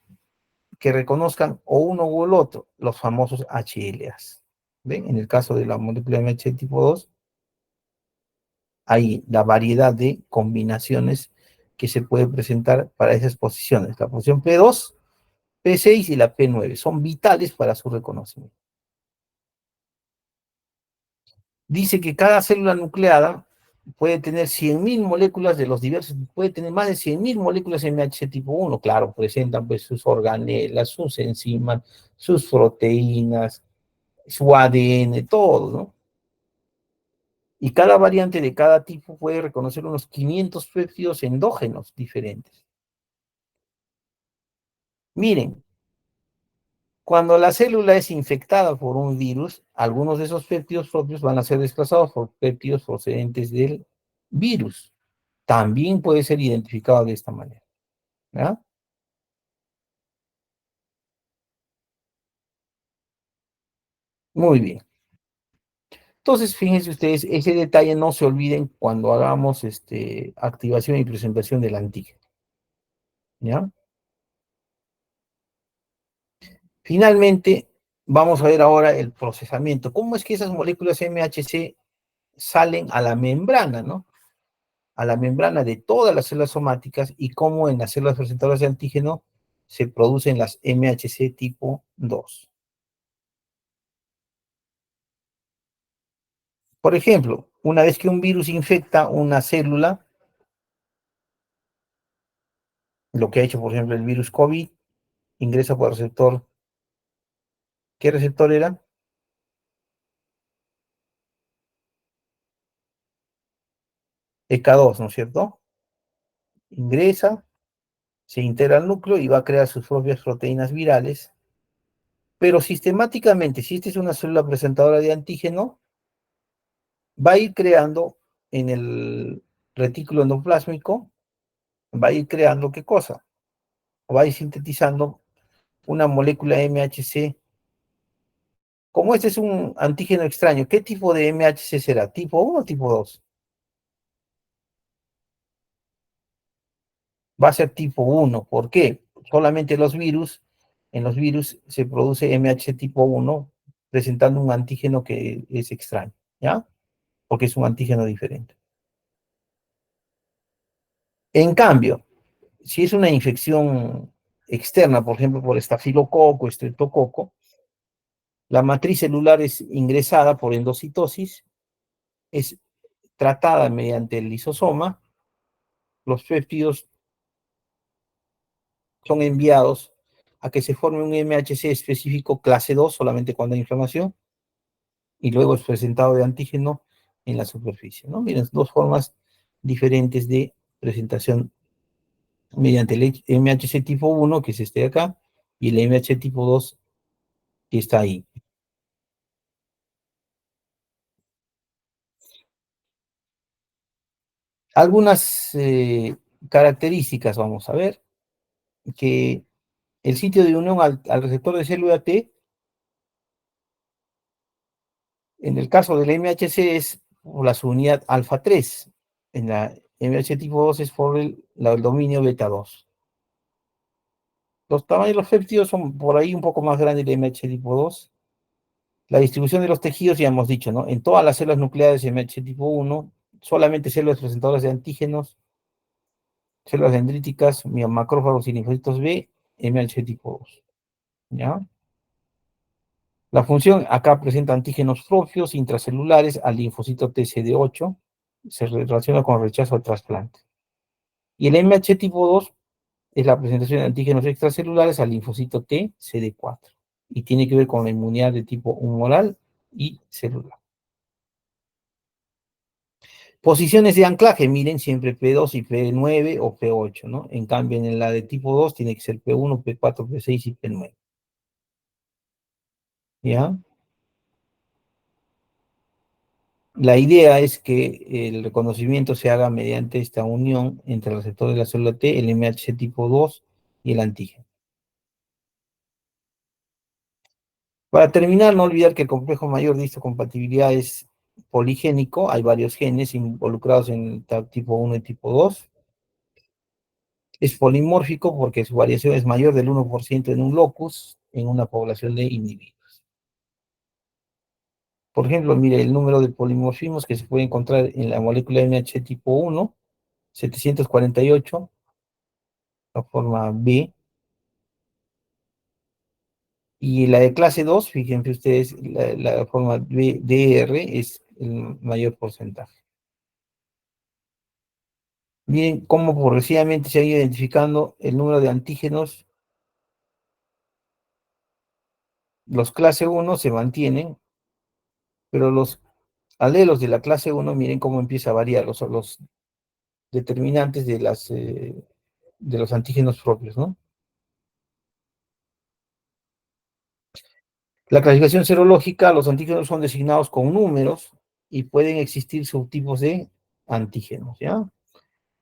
que reconozcan o uno o el otro? Los famosos HLAs. ¿Ven? En el caso de la molécula MHC tipo 2, hay la variedad de combinaciones que se puede presentar para esas posiciones. La posición P2, P6 y la P9 son vitales para su reconocimiento. Dice que cada célula nucleada puede tener 100.000 moléculas de los diversos, puede tener más de 100.000 moléculas MHC tipo 1, claro, presentan pues sus organelas, sus enzimas, sus proteínas, su ADN, todo, ¿no? Y cada variante de cada tipo puede reconocer unos 500 péptidos endógenos diferentes. Miren, cuando la célula es infectada por un virus, algunos de esos péptidos propios van a ser desplazados por péptidos procedentes del virus. También puede ser identificado de esta manera. ¿Ya? Muy bien. Entonces, fíjense ustedes, ese detalle no se olviden cuando hagamos activación y presentación del antígeno. ¿Ya? Finalmente, vamos a ver ahora el procesamiento. ¿Cómo es que esas moléculas MHC salen a la membrana, ¿no? A la membrana de todas las células somáticas y cómo en las células presentadoras de antígeno se producen las MHC tipo 2. Por ejemplo, una vez que un virus infecta una célula, lo que ha hecho, por ejemplo, el virus COVID, ingresa por el receptor. ¿Qué receptor era? EK2, ¿no es cierto? Ingresa, se integra al núcleo y va a crear sus propias proteínas virales, pero sistemáticamente, si esta es una célula presentadora de antígeno, va a ir creando en el retículo endoplásmico, va a ir creando ¿qué cosa? Va a ir sintetizando una molécula MHC. Como este es un antígeno extraño, ¿qué tipo de MHC será? ¿Tipo 1 o tipo 2? Va a ser tipo 1. ¿Por qué? Solamente en los virus se produce MHC tipo 1 presentando un antígeno que es extraño, ¿ya? Porque es un antígeno diferente. En cambio, si es una infección externa, por ejemplo, por estafilococo, estreptococo, la matriz celular es ingresada por endocitosis, es tratada mediante el lisosoma, los péptidos son enviados a que se forme un MHC específico clase 2 solamente cuando hay inflamación, y luego es presentado de antígeno en la superficie, ¿no? Miren, dos formas diferentes de presentación mediante el MHC tipo 1, que es este de acá, y el MHC tipo 2, que está ahí. Algunas características, vamos a ver, que el sitio de unión al receptor de célula T, en el caso del MHC es por la subunidad alfa 3, en la MHC tipo 2 es por el dominio beta 2. Los tamaños de los péptidos son por ahí un poco más grandes del MHC tipo 2. La distribución de los tejidos, ya hemos dicho, ¿no? En todas las células nucleares de MHC tipo 1, solamente células presentadoras de antígenos, células dendríticas, macrófagos y linfocitos B, MHC tipo 2. ¿Ya? La función acá presenta antígenos propios intracelulares al linfocito TCD8, se relaciona con rechazo al trasplante. Y el MH tipo 2 es la presentación de antígenos extracelulares al linfocito T CD4 y tiene que ver con la inmunidad de tipo humoral y celular. Posiciones de anclaje, miren, siempre P2 y P9 o P8, ¿no? En cambio, en la de tipo 2 tiene que ser P1, P4, P6 y P9. ¿Ya? La idea es que el reconocimiento se haga mediante esta unión entre el receptor de la célula T, el MHC tipo 2 y el antígeno. Para terminar, no olvidar que el complejo mayor de histocompatibilidad es poligénico, hay varios genes involucrados en el tipo 1 y tipo 2. Es polimórfico porque su variación es mayor del 1% en un locus en una población de individuos. Por ejemplo, mire el número de polimorfismos que se puede encontrar en la molécula MH tipo 1, 748, la forma B, y la de clase 2, fíjense ustedes, la forma DR es el mayor porcentaje. Miren cómo progresivamente se ha ido identificando el número de antígenos. Los clase 1 se mantienen, pero los alelos de la clase 1, miren cómo empieza a variar los determinantes de los antígenos propios, ¿no? La clasificación serológica, los antígenos son designados con números y pueden existir subtipos de antígenos, ¿ya?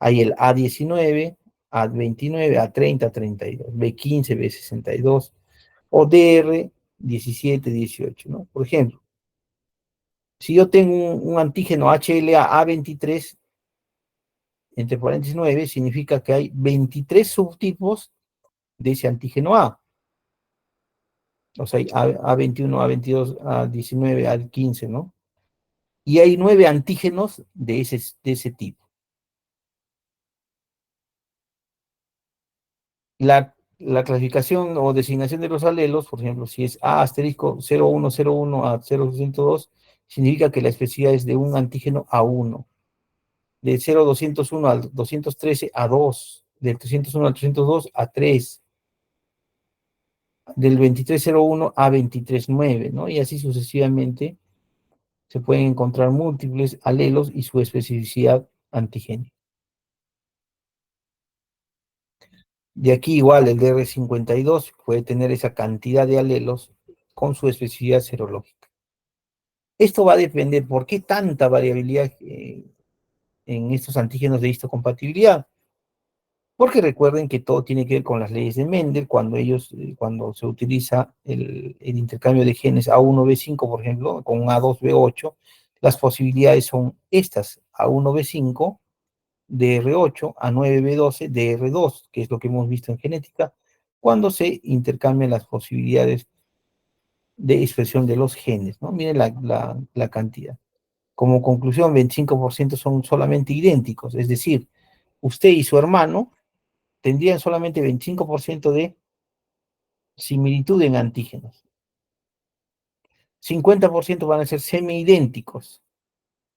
Hay el A19, A29, A30, A32, B15, B62, o DR17, 18, ¿no? Por ejemplo, si yo tengo un antígeno HLA A23, entre paréntesis 9, significa que hay 23 subtipos de ese antígeno A. O sea, hay A21, A22, A19, A15, ¿no? Y hay 9 antígenos de ese tipo. La clasificación o designación de los alelos, por ejemplo, si es A asterisco 0101 a 0202, significa que la especificidad es de un antígeno a 1. De 0201 al 213 a 2. Del 301 al 302 a 3. Del 2301 a 239, ¿no? Y así sucesivamente se pueden encontrar múltiples alelos y su especificidad antigénica. De aquí igual el DR52 puede tener esa cantidad de alelos con su especificidad serológica. Esto va a depender por qué tanta variabilidad en estos antígenos de histocompatibilidad. Porque recuerden que todo tiene que ver con las leyes de Mendel, cuando se utiliza el intercambio de genes A1B5, por ejemplo, con un A2B8, las posibilidades son estas: A1B5, DR8, A9B12, DR2, que es lo que hemos visto en genética, cuando se intercambian las posibilidades de expresión de los genes, ¿no? Miren la cantidad. Como conclusión, 25% son solamente idénticos, es decir, usted y su hermano tendrían solamente 25% de similitud en antígenos. 50% van a ser semi-idénticos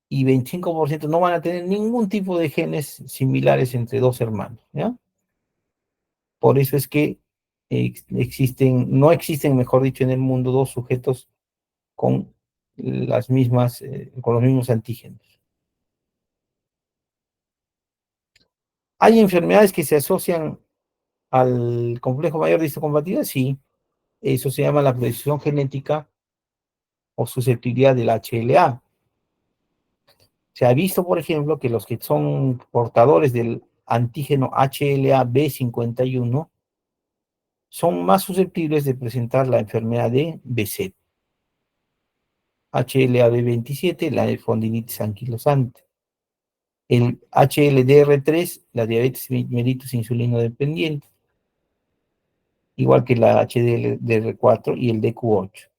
y 25% no van a tener ningún tipo de genes similares entre dos hermanos, ¿ya? Por eso es que no existen, mejor dicho, en el mundo dos sujetos con con los mismos antígenos. ¿Hay enfermedades que se asocian al complejo mayor de histocompatibilidad? Sí, eso se llama la predisposición genética o susceptibilidad del HLA. Se ha visto, por ejemplo, que los que son portadores del antígeno HLA-B51 son más susceptibles de presentar la enfermedad de BZ. HLA-B27, la espondilitis anquilosante. El HLDR3, la diabetes mellitus insulino dependiente, igual que la HDR4 y el DQ8.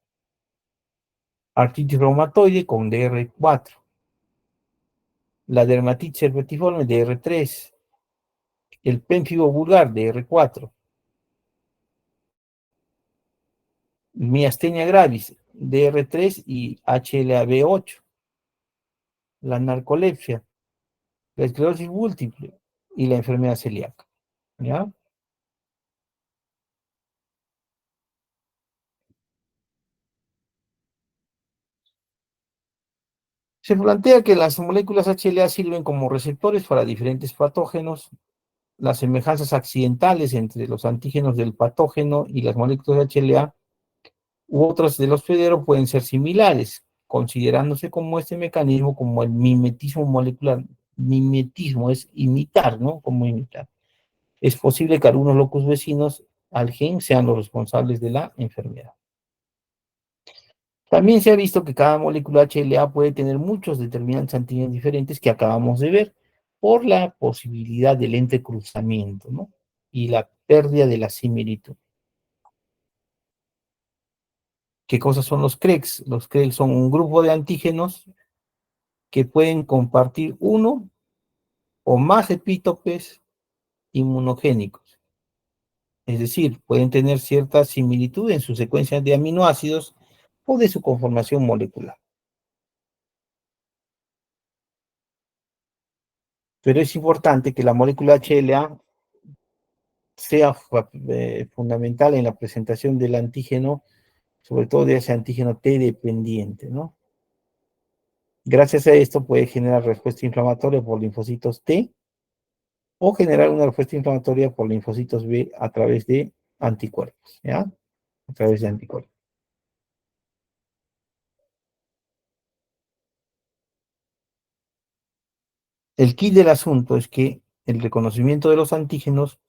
Artritis reumatoide con DR4. La dermatitis herpetiforme DR3. El pénfigo vulgar DR4. Miastenia gravis, DR3 y HLA-B8, la narcolepsia, la esclerosis múltiple y la enfermedad celíaca. ¿Ya? Se plantea que las moléculas HLA sirven como receptores para diferentes patógenos. Las semejanzas accidentales entre los antígenos del patógeno y las moléculas HLA u otras del hospedero pueden ser similares, considerándose como este mecanismo como el mimetismo molecular. Mimetismo es imitar, ¿no? Como imitar. Es posible que algunos locus vecinos al gen sean los responsables de la enfermedad. También se ha visto que cada molécula HLA puede tener muchos determinantes antígenos diferentes que acabamos de ver por la posibilidad del entrecruzamiento, ¿no? Y la pérdida de la similitud. ¿Qué cosas son los CREGs? Los CREGs son un grupo de antígenos que pueden compartir uno o más epítopes inmunogénicos. Es decir, pueden tener cierta similitud en su secuencia de aminoácidos o de su conformación molecular. Pero es importante que la molécula HLA sea fundamental en la presentación del antígeno, sobre todo de ese antígeno T dependiente, ¿no? Gracias a esto puede generar respuesta inflamatoria por linfocitos T o generar una respuesta inflamatoria por linfocitos B a través de anticuerpos, ¿ya? A través de anticuerpos. El kit del asunto es que el reconocimiento de los antígenos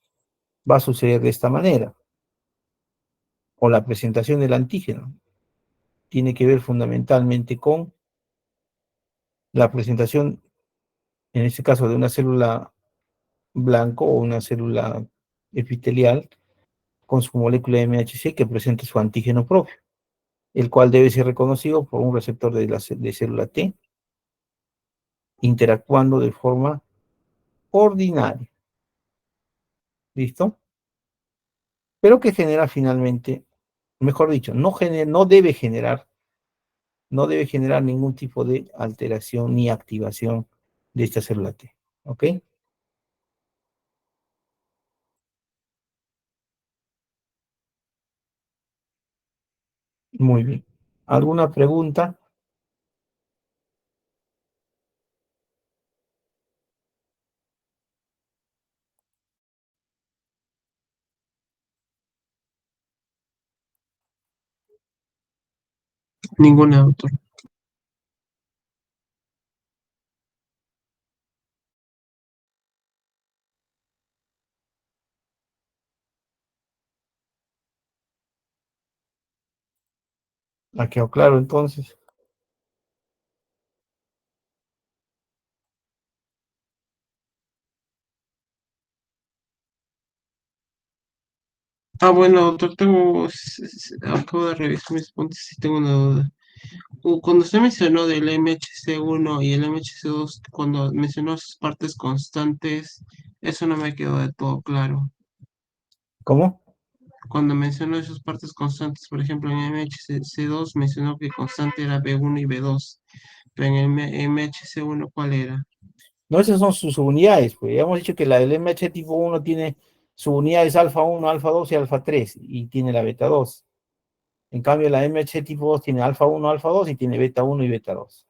va a suceder de esta manera, o la presentación del antígeno tiene que ver fundamentalmente con la presentación, en este caso, de una célula blanco o una célula epitelial con su molécula MHC que presente su antígeno propio, el cual debe ser reconocido por un receptor de célula T interactuando de forma ordinaria. ¿Listo? Pero que genera finalmente, mejor dicho, no debe generar ningún tipo de alteración ni activación de esta célula T. ¿Ok? Muy bien. ¿Alguna pregunta? Ninguna, doctor. ¿Ha quedado claro entonces? Bueno, doctor, acabo de revisar mis puntos y tengo una duda. Cuando usted mencionó del MHC1 y el MHC2, cuando mencionó sus partes constantes, eso no me quedó de todo claro. ¿Cómo? Cuando mencionó esas partes constantes, por ejemplo, en MHC2 mencionó que constante era B1 y B2, pero en MHC1, ¿cuál era? No, esas son sus unidades, pues. Ya hemos dicho que la del MH tipo 1 tiene subunidades alfa 1, alfa 2 y alfa 3, y tiene la beta 2. En cambio, la MH tipo 2 tiene alfa 1, alfa 2 y tiene beta 1 y beta 2.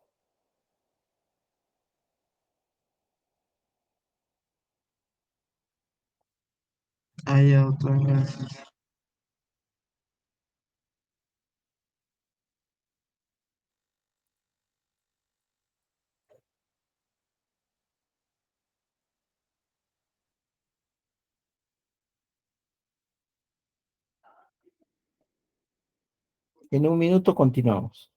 Ya, doctor, gracias. En un minuto continuamos.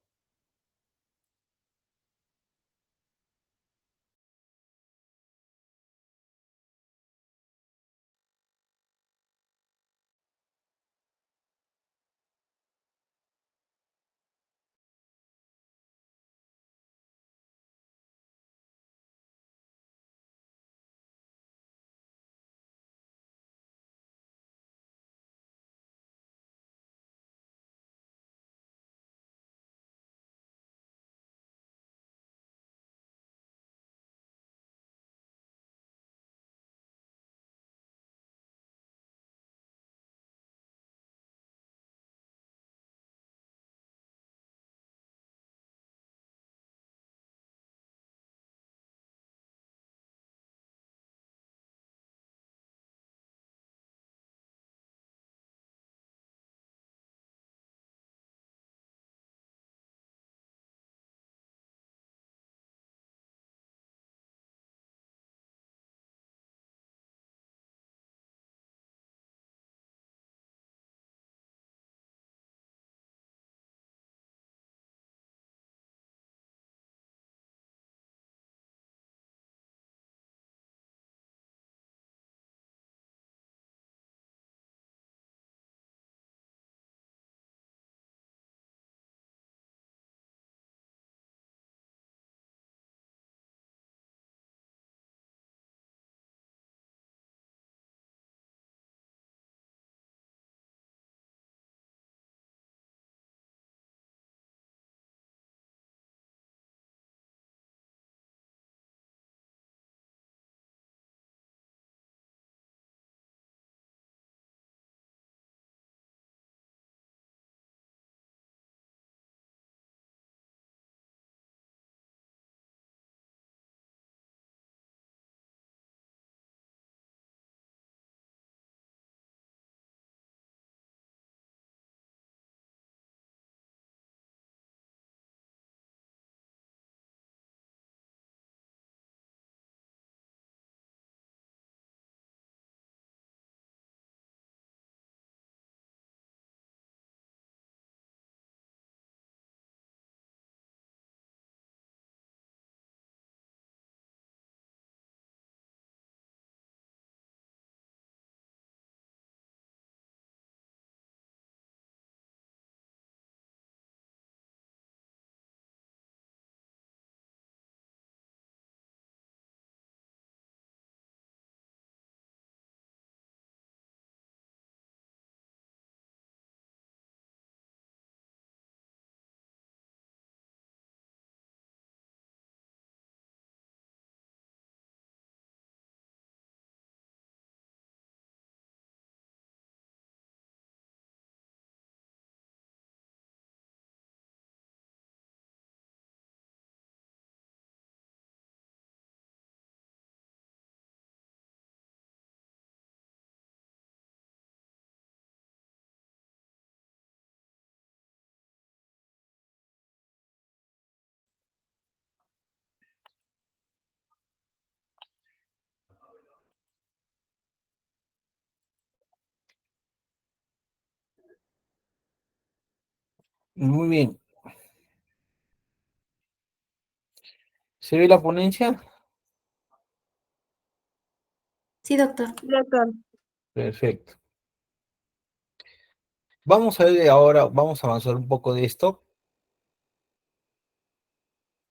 Muy bien. ¿Se ve la ponencia? Sí, doctor. Doctor. Perfecto. Vamos a ver ahora, vamos a avanzar un poco de esto,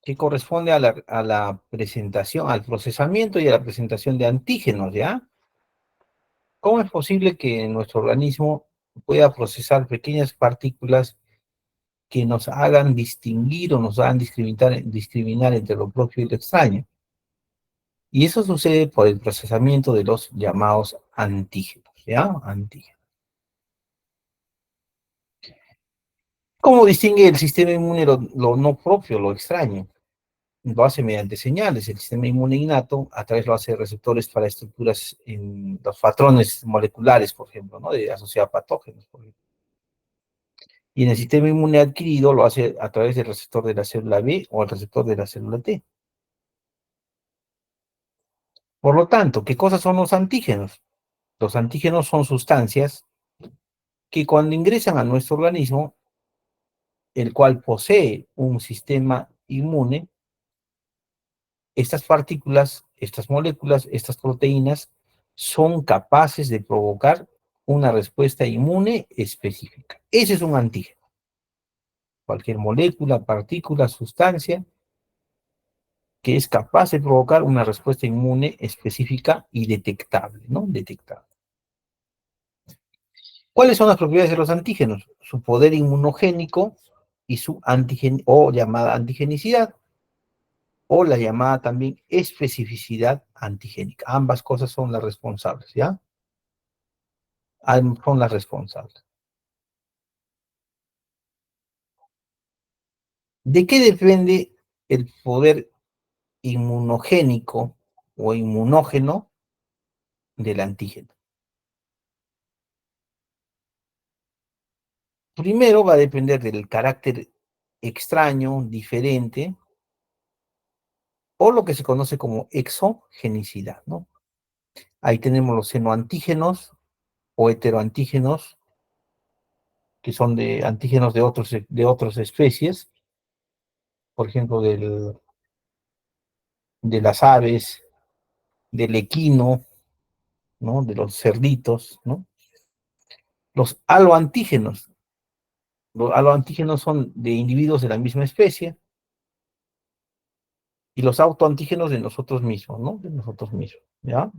que corresponde a la presentación, al procesamiento y a la presentación de antígenos, ¿ya? ¿Cómo es posible que nuestro organismo pueda procesar pequeñas partículas que nos hagan distinguir o nos hagan discriminar entre lo propio y lo extraño? Y eso sucede por el procesamiento de los llamados antígenos, ¿ya? Antígenos. ¿Cómo distingue el sistema inmune lo no propio, lo extraño? Lo hace mediante señales. El sistema inmune innato a través lo hace de receptores para estructuras en los patrones moleculares, por ejemplo, ¿no? De asociar patógenos, por ejemplo. Y en el sistema inmune adquirido lo hace a través del receptor de la célula B o el receptor de la célula T. Por lo tanto, ¿qué cosas son los antígenos? Los antígenos son sustancias que cuando ingresan a nuestro organismo, el cual posee un sistema inmune, estas partículas, estas moléculas, estas proteínas, son capaces de provocar una respuesta inmune específica. Ese es un antígeno. Cualquier molécula, partícula, sustancia que es capaz de provocar una respuesta inmune específica y detectable, ¿no? Detectable. ¿Cuáles son las propiedades de los antígenos? Su poder inmunogénico y su o llamada antigenicidad, o la llamada también especificidad antigénica. Ambas cosas son las responsables, ¿ya? Son las responsables. ¿De qué depende el poder inmunogénico o inmunógeno del antígeno? Primero va a depender del carácter extraño, diferente, o lo que se conoce como exogenicidad, ¿no? Ahí tenemos los senoantígenos o heteroantígenos, que son de antígenos de otras especies, por ejemplo, de las aves, del equino, ¿no? De los cerditos, ¿no? Los aloantígenos. Los aloantígenos son de individuos de la misma especie, y los autoantígenos de nosotros mismos, ¿no? De nosotros mismos, ¿ya?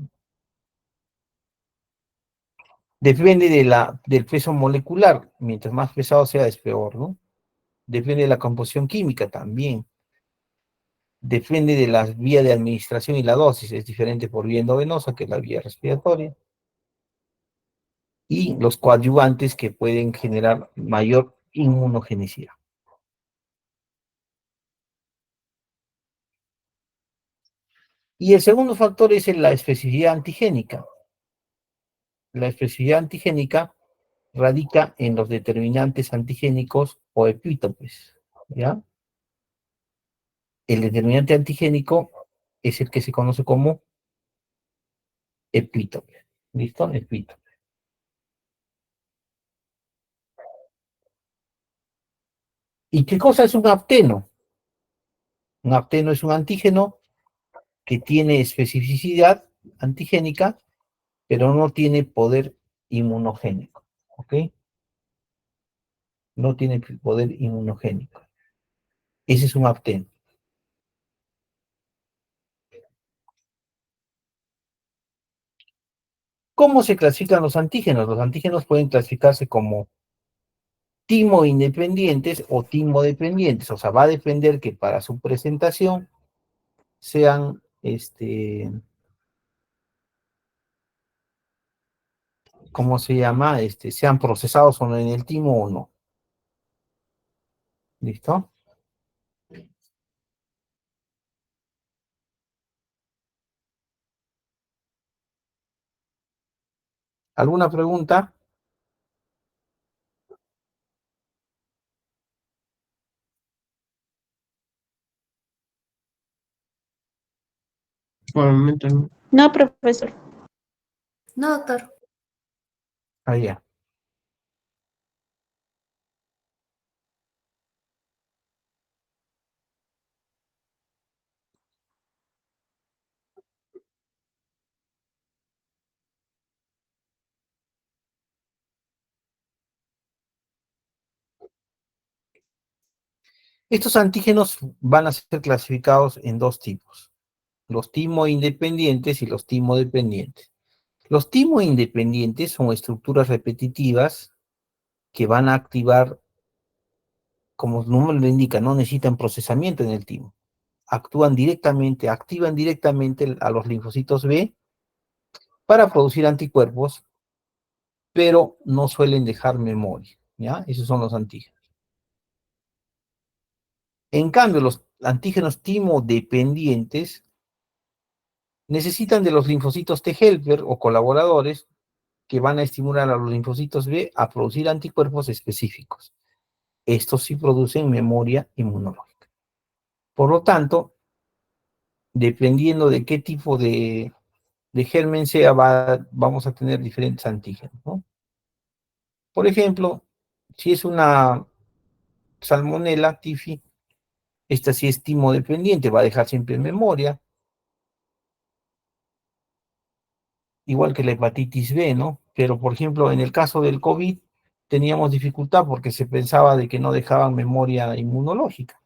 Depende del peso molecular. Mientras más pesado sea, es peor, ¿no? Depende de la composición química también. Depende de la vía de administración y la dosis. Es diferente por vía endovenosa que la vía respiratoria. Y los coadyuvantes que pueden generar mayor inmunogenicidad. Y el segundo factor es la especificidad antigénica. La especificidad antigénica radica en los determinantes antigénicos o epítopes, ¿ya? El determinante antigénico es el que se conoce como epítope. ¿Listo? Epítope. ¿Y qué cosa es un apteno? Un apteno es un antígeno que tiene especificidad antigénica, pero no tiene poder inmunogénico. ¿Ok? No tiene poder inmunogénico. Ese es un apteno. ¿Cómo se clasifican los antígenos? Los antígenos pueden clasificarse como timo independientes o timo dependientes. O sea, va a depender que para su presentación sean, ¿cómo se llama? Sean procesados o no en el timo o no. ¿Listo? ¿Alguna pregunta? Por el momento no. No, profesor. No, doctor. Ah, ya. Estos antígenos van a ser clasificados en dos tipos, los timo-independientes y los timo-dependientes. Los timo-independientes son estructuras repetitivas que van a activar, como su nombre lo indica, no necesitan procesamiento en el timo. Activan directamente a los linfocitos B para producir anticuerpos, pero no suelen dejar memoria, ¿ya? Esos son los antígenos. En cambio, los antígenos timo-dependientes necesitan de los linfocitos T helper o colaboradores que van a estimular a los linfocitos B a producir anticuerpos específicos. Estos sí producen memoria inmunológica. Por lo tanto, dependiendo de qué tipo de germen sea, vamos a tener diferentes antígenos, ¿no? Por ejemplo, si es una salmonela tifi, esta sí es timo-dependiente, va a dejar siempre en memoria, igual que la hepatitis B, ¿no? Pero, por ejemplo, en el caso del COVID, teníamos dificultad porque se pensaba de que no dejaban memoria inmunológica.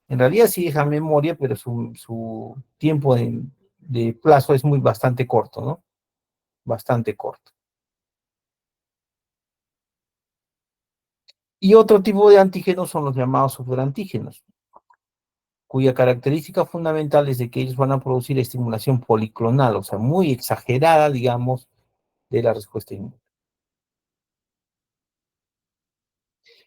En realidad sí dejan memoria, pero su tiempo de plazo es bastante corto, ¿no? Bastante corto. Y otro tipo de antígenos son los llamados superantígenos, cuya característica fundamental es de que ellos van a producir estimulación policlonal, o sea, muy exagerada, digamos, de la respuesta inmune.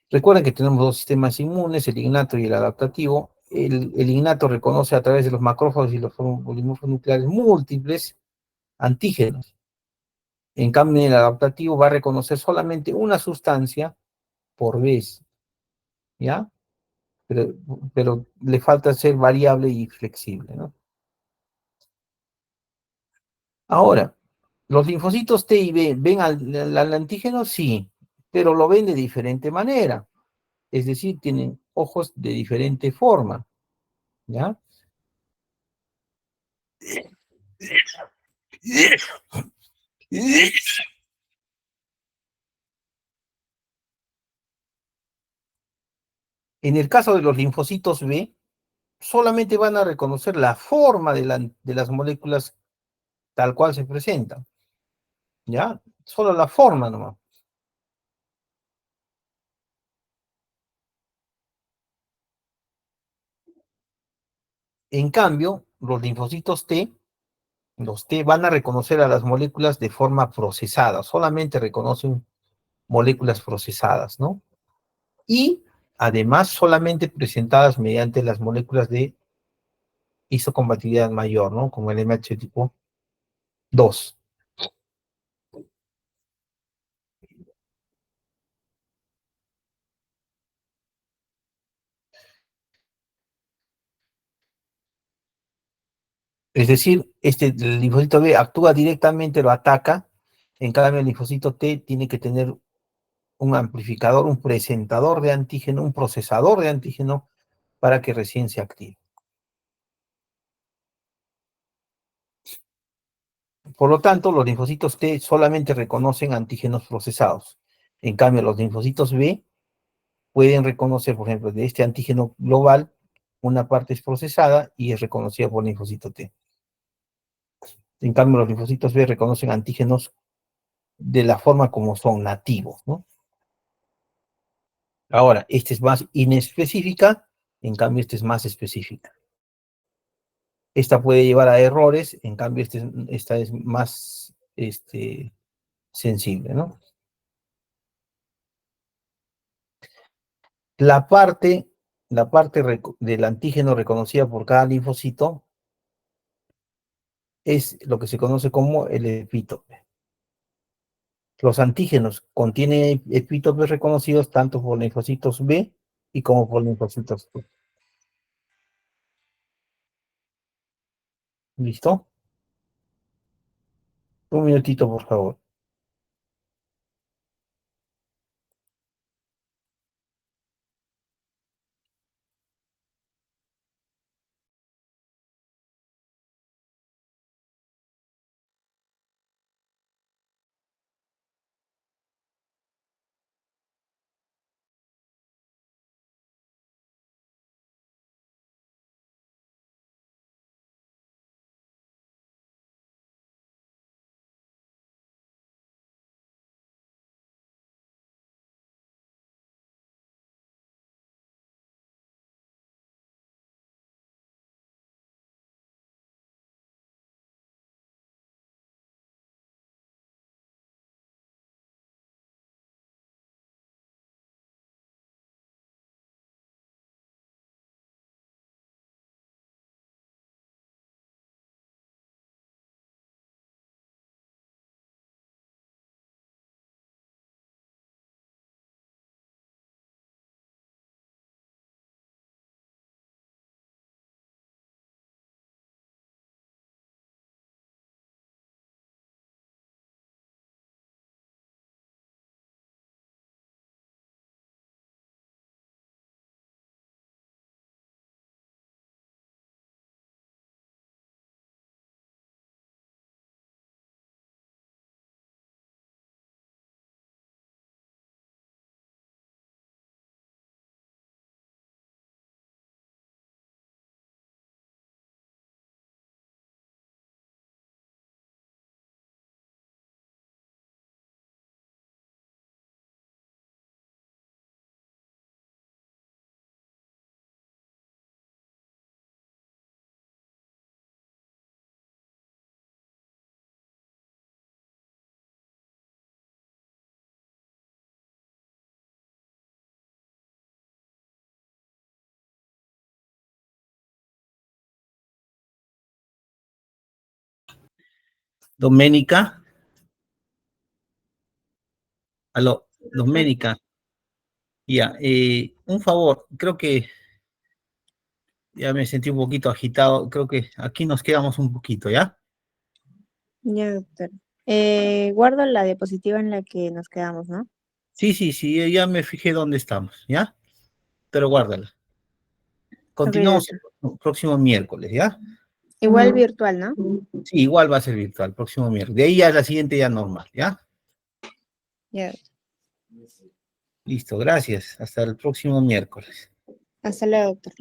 Recuerden que tenemos dos sistemas inmunes, el innato y el adaptativo. El innato reconoce a través de los macrófagos y los polimorfos nucleares múltiples antígenos. En cambio, el adaptativo va a reconocer solamente una sustancia por vez, ¿ya? Pero, pero le falta ser variable y flexible, ¿no? Ahora, los linfocitos T y B ven al antígeno, sí, pero lo ven de diferente manera. Es decir, tienen ojos de diferente forma, ¿ya? En el caso de los linfocitos B, solamente van a reconocer la forma de las moléculas tal cual se presentan, ¿ya? Solo la forma nomás. En cambio, los T van a reconocer a las moléculas de forma procesada, solamente reconocen moléculas procesadas, ¿no? Y además solamente presentadas mediante las moléculas de histocompatibilidad mayor, ¿no? Como el MH tipo 2. Es decir, el linfocito B actúa directamente, lo ataca, en cambio el linfocito T tiene que tener un amplificador, un presentador de antígeno, un procesador de antígeno para que recién se active. Por lo tanto, los linfocitos T solamente reconocen antígenos procesados. En cambio, los linfocitos B pueden reconocer, por ejemplo, de este antígeno global, una parte es procesada y es reconocida por el linfocito T. En cambio, los linfocitos B reconocen antígenos de la forma como son nativos, ¿no? Ahora, esta es más inespecífica, en cambio, esta es más específica. Esta puede llevar a errores, en cambio, esta es más sensible, ¿no? La parte, del antígeno reconocida por cada linfocito es lo que se conoce como el epítope. Los antígenos contienen epítopes reconocidos tanto por linfocitos B y como por linfocitos T. ¿Listo? Un minutito, por favor. Doménica. Aló, Doménica. Ya, un favor, creo que ya me sentí un poquito agitado, creo que aquí nos quedamos un poquito, ¿ya? Ya, doctor. Guardo la diapositiva en la que nos quedamos, ¿no? Sí, sí, sí, ya me fijé dónde estamos, ¿ya? Pero guárdala. Ok, Continuamos doctor. el próximo miércoles, ¿ya? Igual virtual, ¿no? Sí, igual va a ser virtual, próximo miércoles. De ahí a la siguiente ya normal, ¿ya? Ya. Listo, gracias. Hasta el próximo miércoles. Hasta luego, doctor.